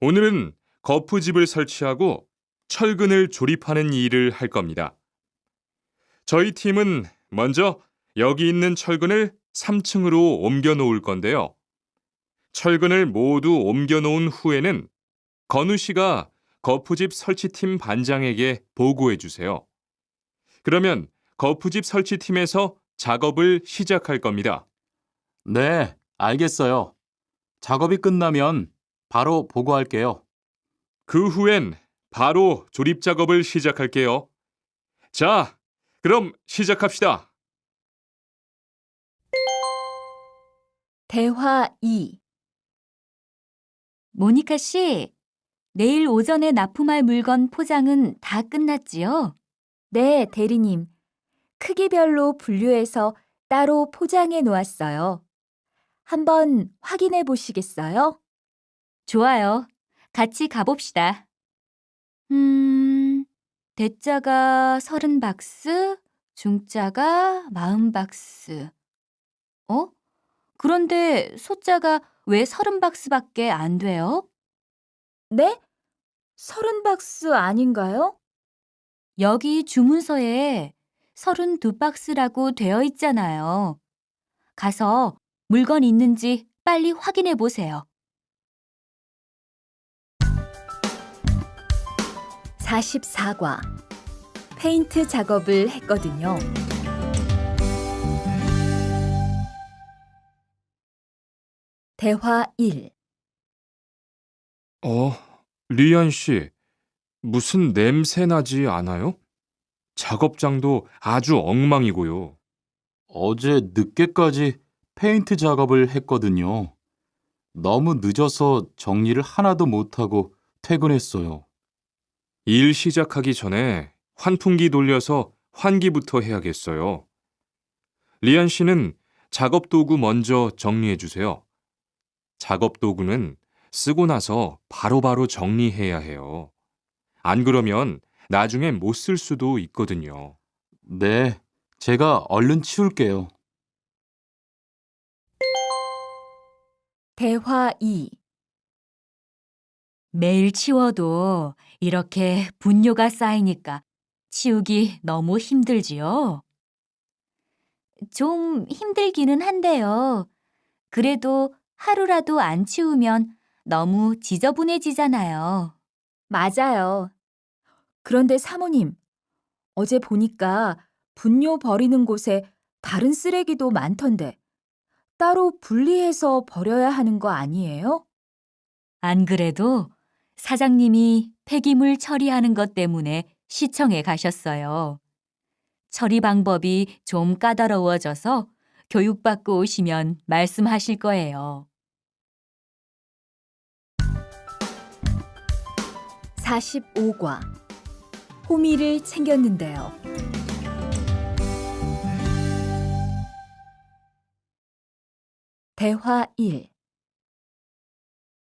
오늘은 거푸집을 설치하고 철근을 조립하는 일을 할 겁니다. 저희 팀은 먼저 여기 있는 철근을 3층으로 옮겨 놓을 건데요. 철근을 모두 옮겨 놓은 후에는 건우 씨가 거푸집 설치팀 반장에게 보고해 주세요. 그러면 거푸집 설치팀에서 작업을 시작할 겁니다. 네, 알겠어요. 작업이 끝나면 바로 보고할게요. 그 후엔 바로 조립 작업을 시작할게요. 자, 그럼 시작합시다. 대화 2. 모니카 씨, 내일 오전에 납품할 물건 포장은 다 끝났지요? 네, 대리님. 크기별로 분류해서 따로 포장해 놓았어요. 한번 확인해 보시겠어요? 좋아요. 같이 가봅시다. 대자가 30박스, 중자가 40박스. 그런데 소자가 왜 30박스밖에 안 돼요? 네? 30박스 아닌가요? 여기 주문서에 32박스라고 되어 있잖아요. 가서 물건 있는지 빨리 확인해 보세요. 44과 페인트 작업을 했거든요. 대화 1. 리안 씨, 무슨 냄새 나지 않아요? 작업장도 아주 엉망이고요. 어제 늦게까지 페인트 작업을 했거든요. 너무 늦어서 정리를 하나도 못하고 퇴근했어요. 일 시작하기 전에 환풍기 돌려서 환기부터 해야겠어요. 리안 씨는 작업 도구 먼저 정리해 주세요. 작업 도구는 쓰고 나서 바로바로 정리해야 해요. 안 그러면 나중에 못 쓸 수도 있거든요. 네, 제가 얼른 치울게요. 대화 2. 매일 치워도 이렇게 분뇨가 쌓이니까 치우기 너무 힘들지요? 좀 힘들기는 한데요. 그래도 하루라도 안 치우면 너무 지저분해지잖아요. 맞아요. 그런데 사모님, 어제 보니까 분뇨 버리는 곳에 다른 쓰레기도 많던데 따로 분리해서 버려야 하는 거 아니에요? 안 그래도 사장님이 폐기물 처리하는 것 때문에 시청에 가셨어요. 처리 방법이 좀 까다로워져서 교육받고 오시면 말씀하실 거예요. 45과 호미를 챙겼는데요. 대화 1.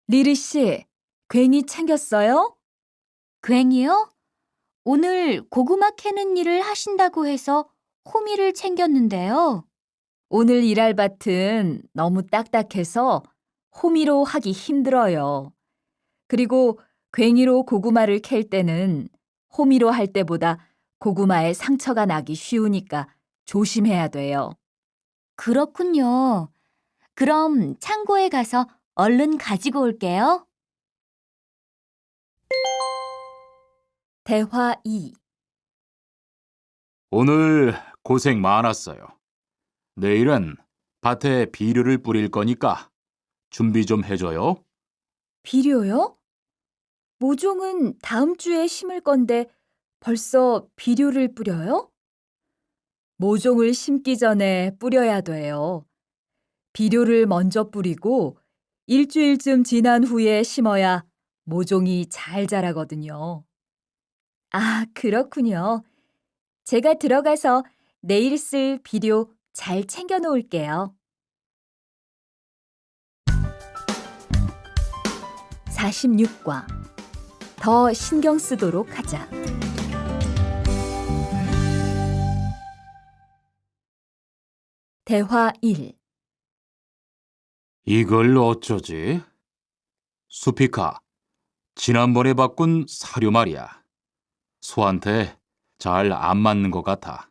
리리 씨, 괜히 챙겼어요? 괜히요? 오늘 고구마 캐는 일을 하신다고 해서 호미를 챙겼는데요. 오늘 일할 밭은 너무 딱딱해서 호미로 하기 힘들어요. 그리고 괭이로 고구마를 캘 때는 호미로 할 때보다 고구마에 상처가 나기 쉬우니까 조심해야 돼요. 그렇군요. 그럼 창고에 가서 얼른 가지고 올게요. 대화 2. 오늘 고생 많았어요. 내일은 밭에 비료를 뿌릴 거니까 준비 좀 해줘요. 비료요? 모종은 다음 주에 심을 건데 벌써 비료를 뿌려요? 모종을 심기 전에 뿌려야 돼요. 비료를 먼저 뿌리고 일주일쯤 지난 후에 심어야 모종이 잘 자라거든요. 아, 그렇군요. 제가 들어가서 내일 쓸 비료 잘 챙겨 놓을게요. 46과 더 신경 쓰도록 하자. 대화 1. 이걸 어쩌지? 수피카, 지난번에 바꾼 사료 말이야. 소한테 잘 안 맞는 것 같아.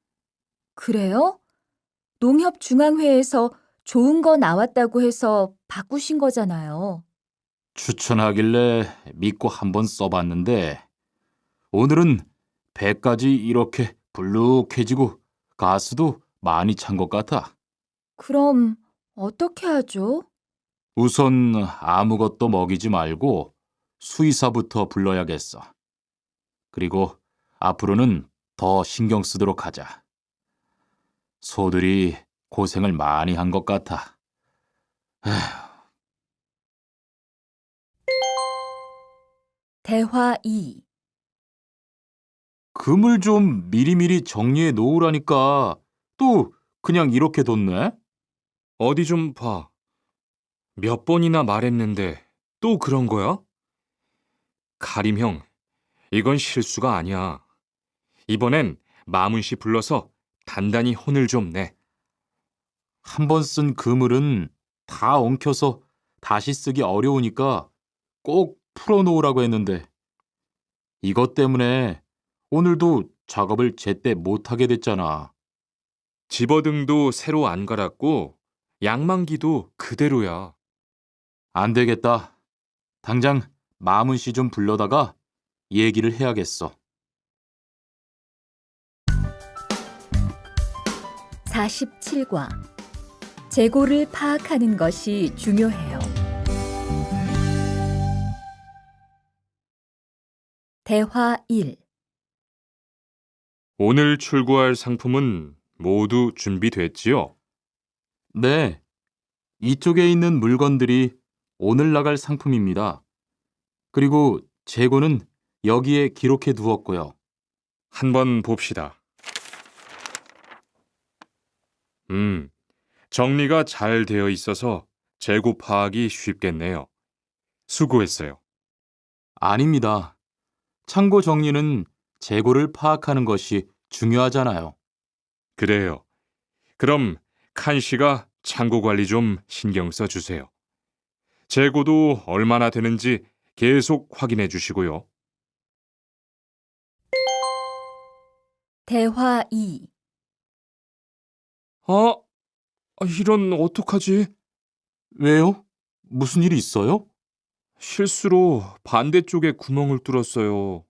그래요? 농협중앙회에서 좋은 거 나왔다고 해서 바꾸신 거잖아요. 추천하길래 믿고 한번 써봤는데 오늘은 배까지 이렇게 불룩해지고 가스도 많이 찬 것 같아. 그럼 어떻게 하죠? 우선 아무것도 먹이지 말고 수의사부터 불러야겠어. 그리고 앞으로는 더 신경 쓰도록 하자. 소들이 고생을 많이 한 것 같아. 대화 2. 금을 좀 미리미리 정리해 놓으라니까 또 그냥 이렇게 뒀네? 어디 좀 봐. 몇 번이나 말했는데 또 그런 거야? 가림 형, 이건 실수가 아니야. 이번엔 마문 씨 불러서 단단히 혼을 좀 내. 한 번 쓴 그물은 다 엉켜서 다시 쓰기 어려우니까 꼭 풀어놓으라고 했는데 이것 때문에 오늘도 작업을 제때 못하게 됐잖아. 집어등도 새로 안 갈았고 양만기도 그대로야. 안 되겠다. 당장 마문 씨 좀 불러다가 얘기를 해야겠어. 47과 재고를 파악하는 것이 중요해요. 대화 1. 오늘 출고할 상품은 모두 준비됐지요? 네, 이쪽에 있는 물건들이 오늘 나갈 상품입니다. 그리고 재고는 여기에 기록해 두었고요. 한번 봅시다. 정리가 잘 되어 있어서 재고 파악이 쉽겠네요. 수고했어요. 아닙니다. 창고 정리는 재고를 파악하는 것이 중요하잖아요. 그래요. 그럼 칸 씨가 창고 관리 좀 신경 써 주세요. 재고도 얼마나 되는지 계속 확인해 주시고요. 대화 2. 이런 어떡하지? 왜요? 무슨 일이 있어요? 실수로 반대쪽에 구멍을 뚫었어요.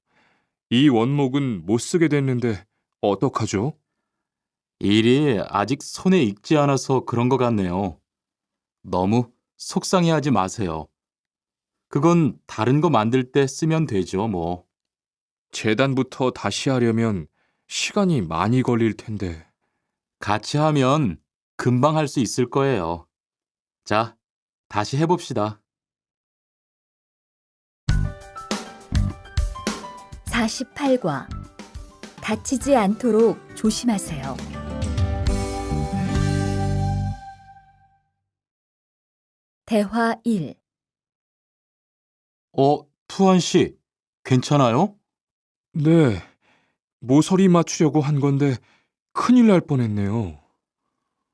이 원목은 못 쓰게 됐는데 어떡하죠? 일이 아직 손에 익지 않아서 그런 것 같네요. 너무 속상해하지 마세요. 그건 다른 거 만들 때 쓰면 되죠, 뭐. 재단부터 다시 하려면 시간이 많이 걸릴 텐데. 같이 하면 금방 할 수 있을 거예요. 자, 다시 해봅시다. 48과 다치지 않도록 조심하세요. 대화 1. 투한 씨, 괜찮아요? 네, 모서리 맞추려고 한 건데 큰일 날 뻔했네요.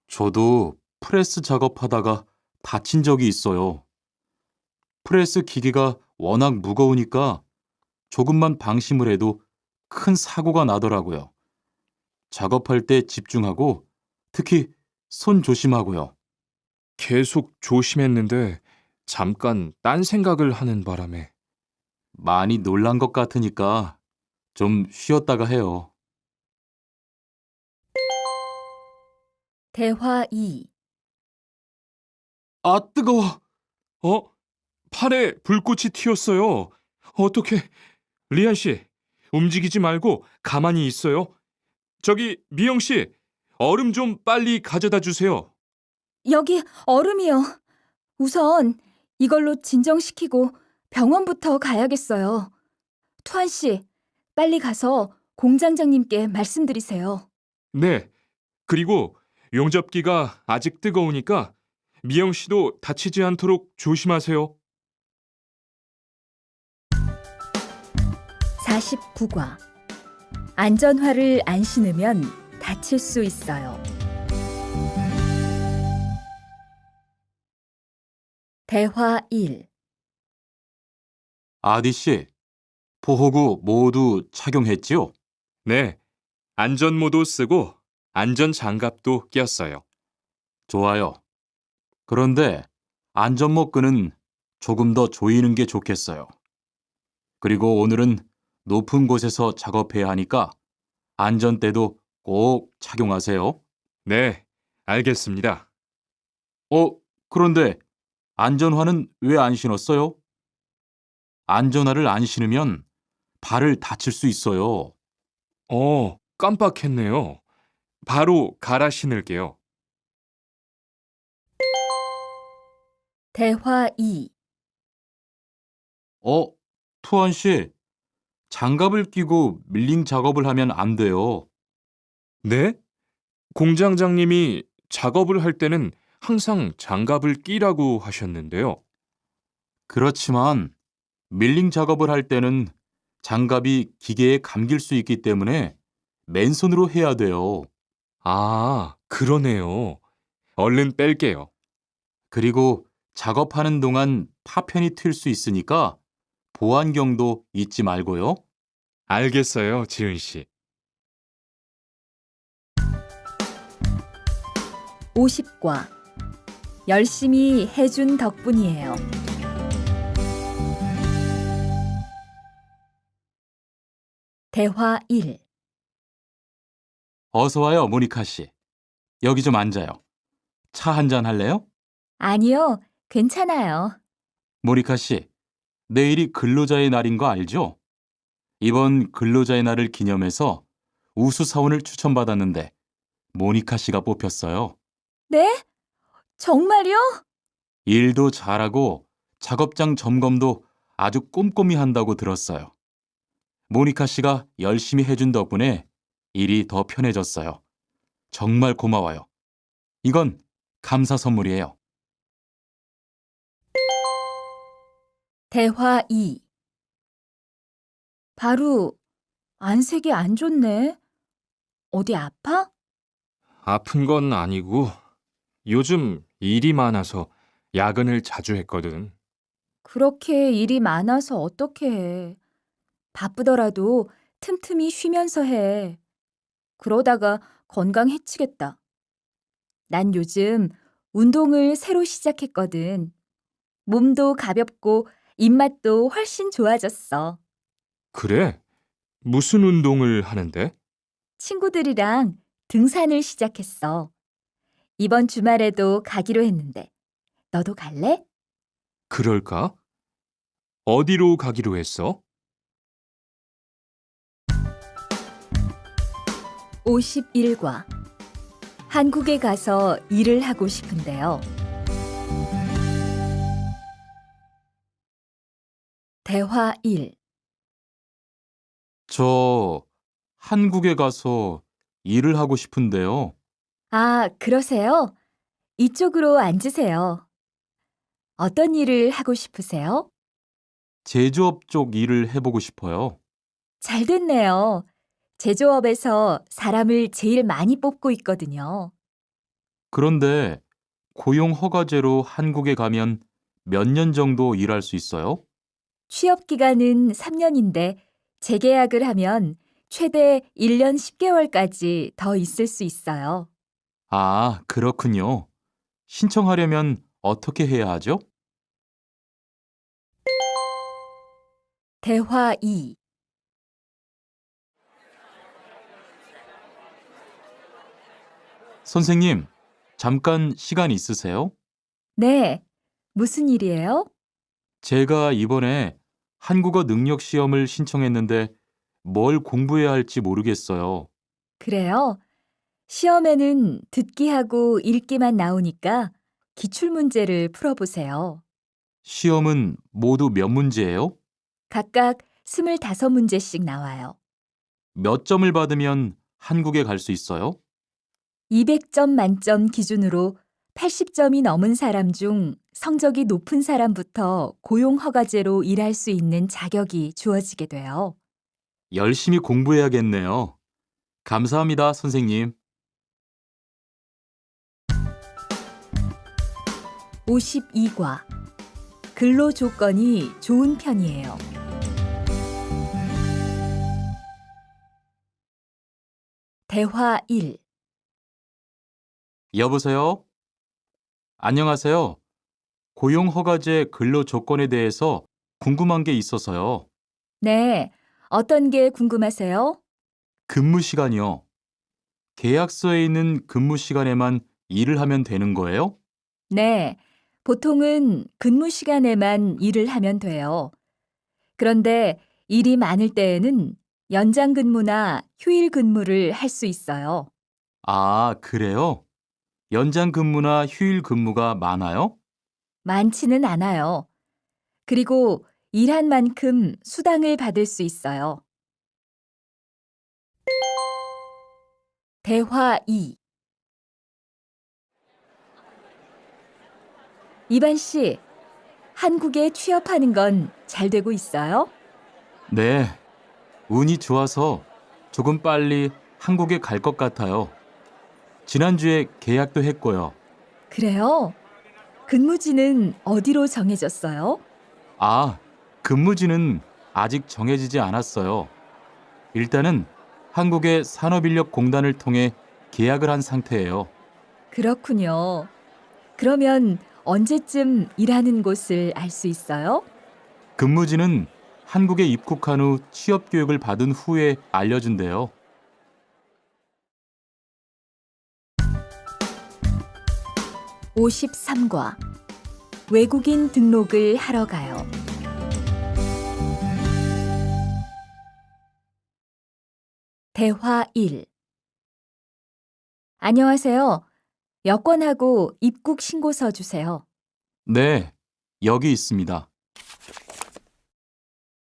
저도 프레스 작업하다가 다친 적이 있어요. 프레스 기계가 워낙 무거우니까 조금만 방심을 해도 큰 사고가 나더라고요. 작업할 때 집중하고 특히 손 조심하고요. 계속 조심했는데 잠깐 딴 생각을 하는 바람에. 많이 놀란 것 같으니까 좀 쉬었다가 해요. 대화 2. 아, 뜨거워. 어? 팔에 불꽃이 튀었어요. 어떻게? 리안 씨, 움직이지 말고 가만히 있어요. 저기 미영 씨, 얼음 좀 빨리 가져다 주세요. 여기 얼음이요. 우선 이걸로 진정시키고 병원부터 가야겠어요. 투한 씨, 빨리 가서 공장장님께 말씀드리세요. 네. 그리고 용접기가 아직 뜨거우니까 미영 씨도 다치지 않도록 조심하세요. 49과. 안전화를 안 신으면 다칠 수 있어요. 대화 1. 아디 씨, 보호구 모두 착용했지요? 네. 안전모도 쓰고 안전장갑도 꼈어요. 좋아요. 그런데 안전모 끈은 조금 더 조이는 게 좋겠어요. 그리고 오늘은 높은 곳에서 작업해야 하니까 안전대도 꼭 착용하세요. 네, 알겠습니다. 그런데 안전화는 왜 안 신었어요? 안전화를 안 신으면 발을 다칠 수 있어요. 깜빡했네요. 바로 갈아 신을게요. 대화 2. 투원 씨, 장갑을 끼고 밀링 작업을 하면 안 돼요. 네? 공장장님이 작업을 할 때는 항상 장갑을 끼라고 하셨는데요. 그렇지만 밀링 작업을 할 때는 장갑이 기계에 감길 수 있기 때문에 맨손으로 해야 돼요. 아, 그러네요. 얼른 뺄게요. 그리고 작업하는 동안 파편이 튈 수 있으니까 보안경도 잊지 말고요. 알겠어요, 지은 씨. 50과. 열심히 해준 덕분이에요. 대화 1. 어서 와요, 모니카 씨. 여기 좀 앉아요. 차 한잔 할래요? 아니요, 괜찮아요. 모니카 씨, 내일이 근로자의 날인 거 알죠? 이번 근로자의 날을 기념해서 우수사원을 추천받았는데 모니카 씨가 뽑혔어요. 네? 정말요? 일도 잘하고 작업장 점검도 아주 꼼꼼히 한다고 들었어요. 모니카 씨가 열심히 해준 덕분에 일이 더 편해졌어요. 정말 고마워요. 이건 감사 선물이에요. 대화 2. 바로 안색이 안 좋네. 어디 아파? 아픈 건 아니고 요즘 일이 많아서 야근을 자주 했거든. 그렇게 일이 많아서 어떻게 해. 바쁘더라도 틈틈이 쉬면서 해. 그러다가 건강 해치겠다. 난 요즘 운동을 새로 시작했거든. 몸도 가볍고 입맛도 훨씬 좋아졌어. 그래? 무슨 운동을 하는데? 친구들이랑 등산을 시작했어. 이번 주말에도 가기로 했는데. 너도 갈래? 그럴까? 어디로 가기로 했어? 51과. 한국에 가서 일을 하고 싶은데요. 대화 1. 저 한국에 가서 일을 하고 싶은데요. 아, 그러세요? 이쪽으로 앉으세요. 어떤 일을 하고 싶으세요? 제조업 쪽 일을 해보고 싶어요. 잘 됐네요. 제조업에서 사람을 제일 많이 뽑고 있거든요. 그런데 고용 허가제로 한국에 가면 몇 년 정도 일할 수 있어요? 취업 기간은 3년인데 재계약을 하면 최대 1년 10개월까지 더 있을 수 있어요. 아, 그렇군요. 신청하려면 어떻게 해야 하죠? 대화 2. 선생님, 잠깐 시간 있으세요? 네. 무슨 일이에요? 제가 이번에 한국어 능력 시험을 신청했는데 뭘 공부해야 할지 모르겠어요. 그래요? 시험에는 듣기하고 읽기만 나오니까 기출문제를 풀어보세요. 시험은 모두 몇 문제예요? 각각 25문제씩 나와요. 몇 점을 받으면 한국에 갈 수 있어요? 200점 만점 기준으로 80점이 넘은 사람 중 성적이 높은 사람부터 고용허가제로 일할 수 있는 자격이 주어지게 돼요. 열심히 공부해야겠네요. 감사합니다, 선생님. 52과. 근로 조건이 좋은 편이에요. 대화 1. 여보세요? 안녕하세요. 고용허가제 근로 조건에 대해서 궁금한 게 있어서요. 네. 어떤 게 궁금하세요? 근무 시간이요. 계약서에 있는 근무 시간에만 일을 하면 되는 거예요? 네. 보통은 근무 시간에만 일을 하면 돼요. 그런데 일이 많을 때에는 연장 근무나 휴일 근무를 할 수 있어요. 아, 그래요? 연장 근무나 휴일 근무가 많아요? 많지는 않아요. 그리고 일한 만큼 수당을 받을 수 있어요. 대화 2. 이반 씨, 한국에 취업하는 건 잘 되고 있어요? 네. 운이 좋아서 조금 빨리 한국에 갈 것 같아요. 지난주에 계약도 했고요. 그래요? 근무지는 어디로 정해졌어요? 아, 근무지는 아직 정해지지 않았어요. 일단은 한국의 산업인력공단을 통해 계약을 한 상태예요. 그렇군요. 그러면 언제쯤 일하는 곳을 알 수 있어요? 근무지는 한국에 입국한 후 취업 교육을 받은 후에 알려준대요. 53과. 외국인 등록을 하러 가요. 대화 1. 안녕하세요. 여권하고 입국 신고서 주세요. 네, 여기 있습니다.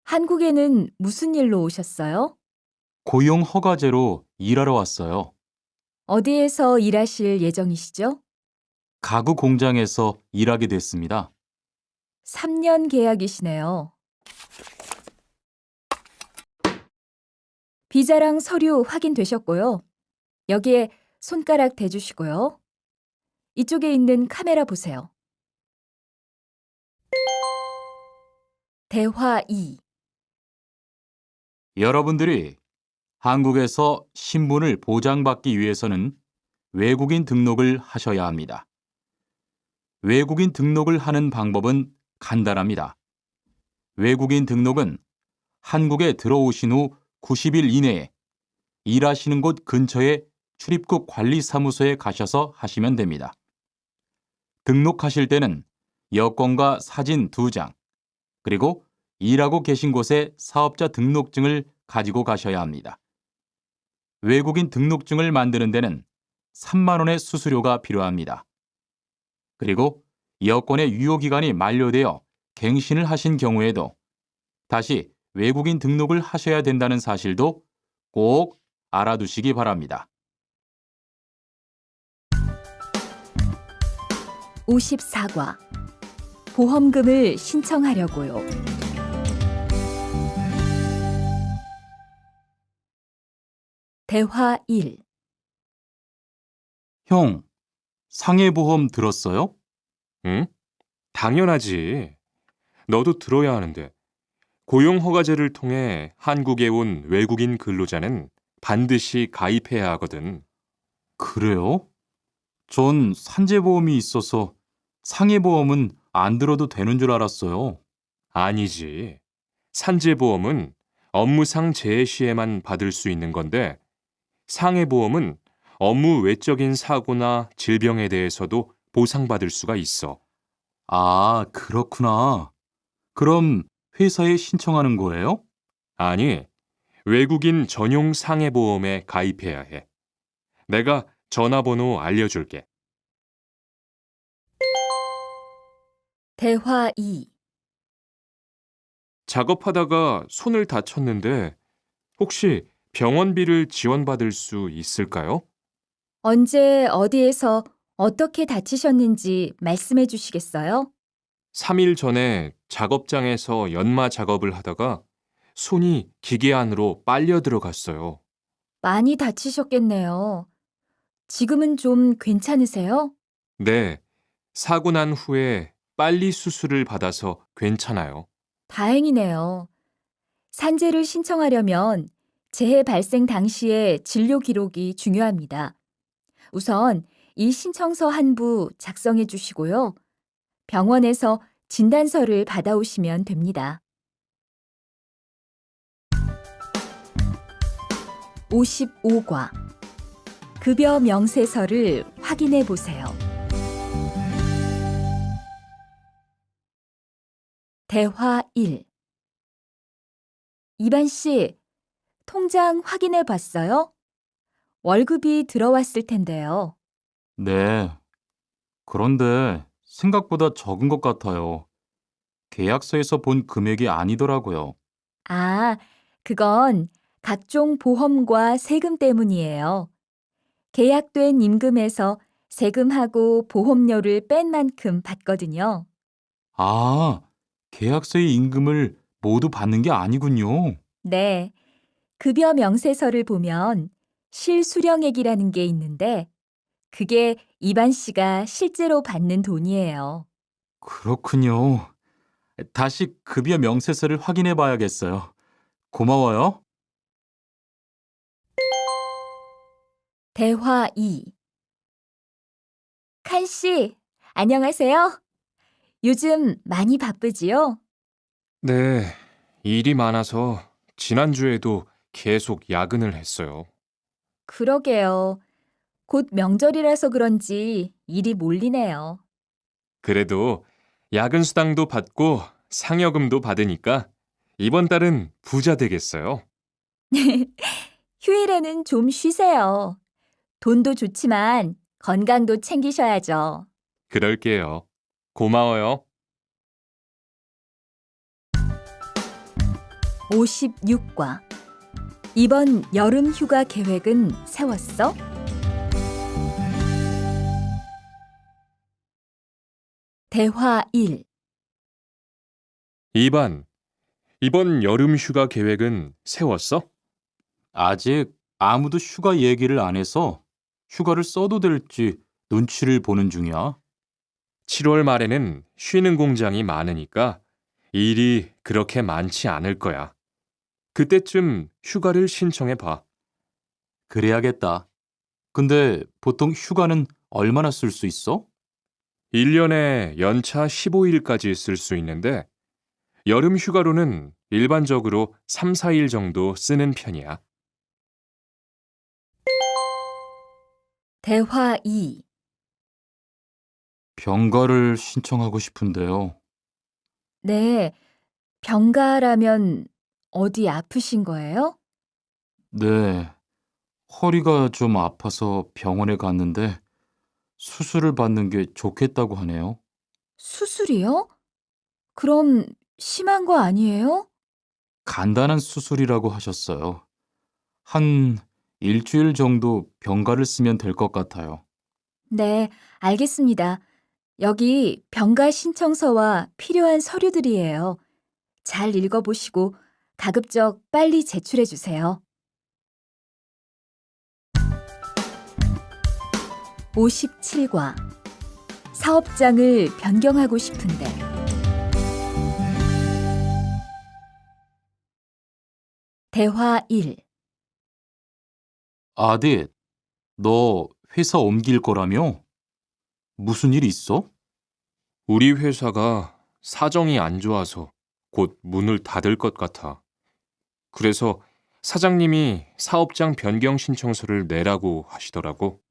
한국에는 무슨 일로 오셨어요? 고용 허가제로 일하러 왔어요. 어디에서 일하실 예정이시죠? 가구 공장에서 일하게 됐습니다. 3년 계약이시네요. 비자랑 서류 확인되셨고요. 여기에 손가락 대주시고요. 이쪽에 있는 카메라 보세요. 대화 2. 여러분들이 한국에서 신분을 보장받기 위해서는 외국인 등록을 하셔야 합니다. 외국인 등록을 하는 방법은 간단합니다. 외국인 등록은 한국에 들어오신 후 90일 이내에 일하시는 곳 근처의 출입국 관리사무소에 가셔서 하시면 됩니다. 등록하실 때는 여권과 사진 2장, 그리고 일하고 계신 곳의 사업자 등록증을 가지고 가셔야 합니다. 외국인 등록증을 만드는 데는 3만 원의 수수료가 필요합니다. 그리고 여권의 유효기간이 만료되어 갱신을 하신 경우에도 다시 외국인 등록을 하셔야 된다는 사실도 꼭 알아두시기 바랍니다. 54과. 보험금을 신청하려고요. 대화 1. 형, 상해보험 들었어요? 응? 당연하지. 너도 들어야 하는데. 고용허가제를 통해 한국에 온 외국인 근로자는 반드시 가입해야 하거든. 그래요? 전 산재보험이 있어서 상해보험은 안 들어도 되는 줄 알았어요. 아니지. 산재보험은 업무상 재해 시에만 받을 수 있는 건데, 상해보험은 업무 외적인 사고나 질병에 대해서도 보상받을 수가 있어. 아, 그렇구나. 그럼 회사에 신청하는 거예요? 아니, 외국인 전용 상해보험에 가입해야 해. 내가 전화번호 알려줄게. 대화 2. 작업하다가 손을 다쳤는데 혹시 병원비를 지원받을 수 있을까요? 언제 어디에서 어떻게 다치셨는지 말씀해 주시겠어요? 3일 전에 작업장에서 연마 작업을 하다가 손이 기계 안으로 빨려 들어갔어요. 많이 다치셨겠네요. 지금은 좀 괜찮으세요? 네, 사고 난 후에 빨리 수술을 받아서 괜찮아요. 다행이네요. 산재를 신청하려면 재해 발생 당시의 진료 기록이 중요합니다. 우선 이 신청서 한 부 작성해 주시고요. 병원에서 진단서를 받아오시면 됩니다. 55과 급여 명세서를 확인해 보세요. 대화 1. 이반 씨, 통장 확인해 봤어요? 월급이 들어왔을 텐데요. 네. 그런데 생각보다 적은 것 같아요. 계약서에서 본 금액이 아니더라고요. 아, 그건 각종 보험과 세금 때문이에요. 계약된 임금에서 세금하고 보험료를 뺀 만큼 받거든요. 아, 계약서의 임금을 모두 받는 게 아니군요. 네, 급여 명세서를 보면 실수령액이라는 게 있는데 그게 이반 씨가 실제로 받는 돈이에요. 그렇군요. 다시 급여 명세서를 확인해 봐야겠어요. 고마워요. 대화 2. 칸 씨, 안녕하세요. 요즘 많이 바쁘지요? 네, 일이 많아서 지난주에도 계속 야근을 했어요. 그러게요. 곧 명절이라서 그런지 일이 몰리네요. 그래도 야근 수당도 받고 상여금도 받으니까 이번 달은 부자 되겠어요. 휴일에는 좀 쉬세요. 돈도 좋지만 건강도 챙기셔야죠. 그럴게요. 고마워요. 56과 이번 여름 휴가 계획은 세웠어? 대화 1. 2반, 이번 여름 휴가 계획은 세웠어? 아직 아무도 휴가 얘기를 안 해서 휴가를 써도 될지 눈치를 보는 중이야. 7월 말에는 쉬는 공장이 많으니까 일이 그렇게 많지 않을 거야. 그때쯤 휴가를 신청해 봐. 그래야겠다. 근데 보통 휴가는 얼마나 쓸 수 있어? 1년에 연차 15일까지 쓸 수 있는데 여름 휴가로는 일반적으로 3, 4일 정도 쓰는 편이야. 대화 2. 병가를 신청하고 싶은데요. 네, 병가라면 어디 아프신 거예요? 네, 허리가 좀 아파서 병원에 갔는데 수술을 받는 게 좋겠다고 하네요. 수술이요? 그럼 심한 거 아니에요? 간단한 수술이라고 하셨어요. 한 일주일 정도 병가를 쓰면 될 것 같아요. 네, 알겠습니다. 여기 병가 신청서와 필요한 서류들이에요. 잘 읽어보시고 가급적 빨리 제출해 주세요. 57과 사업장을 변경하고 싶은데. 대화 1. 아딧, 너 회사 옮길 거라며? 무슨 일 있어? 우리 회사가 사정이 안 좋아서 곧 문을 닫을 것 같아. 그래서 사장님이 사업장 변경 신청서를 내라고 하시더라고.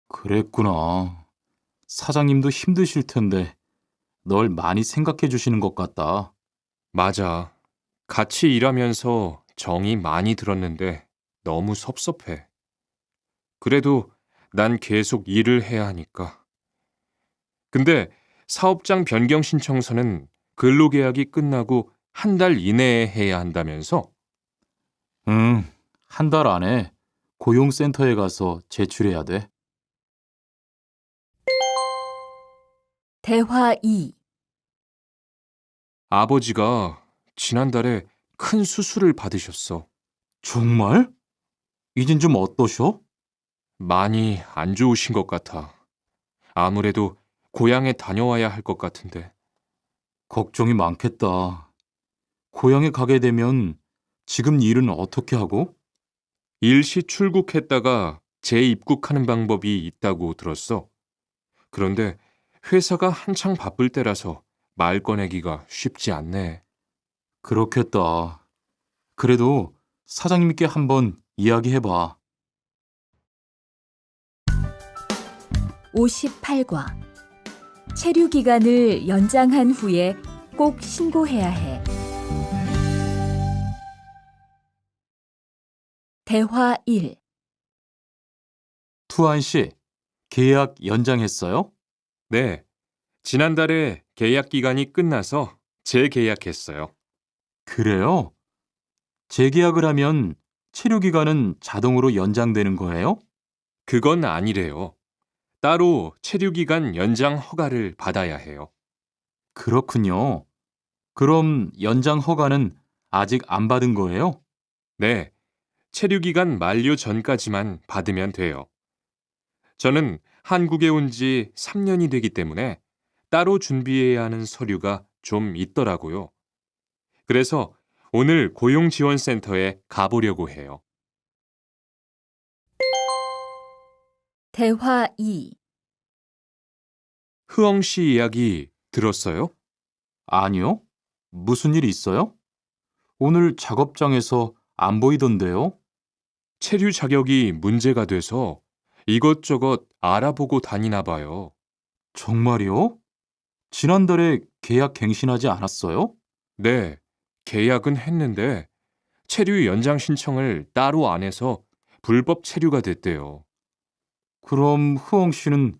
그랬구나. 사장님도 힘드실 텐데 널 많이 생각해 주시는 것 같다. 맞아. 같이 일하면서 정이 많이 들었는데 너무 섭섭해. 그래도 난 계속 일을 해야 하니까. 근데 사업장 변경 신청서는 근로계약이 끝나고 한 달 이내에 해야 한다면서? 응, 한 달 안에 고용센터에 가서 제출해야 돼. 대화 2. 아버지가 지난달에 큰 수술을 받으셨어. 정말? 이젠 좀 어떠셔? 많이 안 좋으신 것 같아. 아무래도 고향에 다녀와야 할 것 같은데. 걱정이 많겠다. 고향에 가게 되면 지금 일은 어떻게 하고? 일시 출국했다가 재입국하는 방법이 있다고 들었어. 그런데 회사가 한창 바쁠 때라서 말 꺼내기가 쉽지 않네. 그렇겠다. 그래도 사장님께 한번 이야기해봐. 58과 체류 기간을 연장한 후에 꼭 신고해야 해. 대화 1. 투안 씨, 계약 연장했어요? 네, 지난달에 계약 기간이 끝나서 재계약했어요. 그래요? 재계약을 하면 체류 기간은 자동으로 연장되는 거예요? 그건 아니래요. 따로 체류기간 연장 허가를 받아야 해요. 그렇군요. 그럼 연장 허가는 아직 안 받은 거예요? 네, 체류기간 만료 전까지만 받으면 돼요. 저는 한국에 온 지 3년이 되기 때문에 따로 준비해야 하는 서류가 좀 있더라고요. 그래서 오늘 고용지원센터에 가보려고 해요. 대화 2. 흐엉 씨 이야기 들었어요? 아니요. 무슨 일 있어요? 오늘 작업장에서 안 보이던데요? 체류 자격이 문제가 돼서 이것저것 알아보고 다니나 봐요. 정말이요? 지난달에 계약 갱신하지 않았어요? 네, 계약은 했는데 체류 연장 신청을 따로 안 해서 불법 체류가 됐대요. 그럼 흐엉 씨는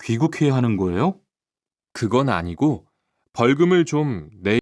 귀국해야 하는 거예요? 그건 아니고 벌금을 좀 내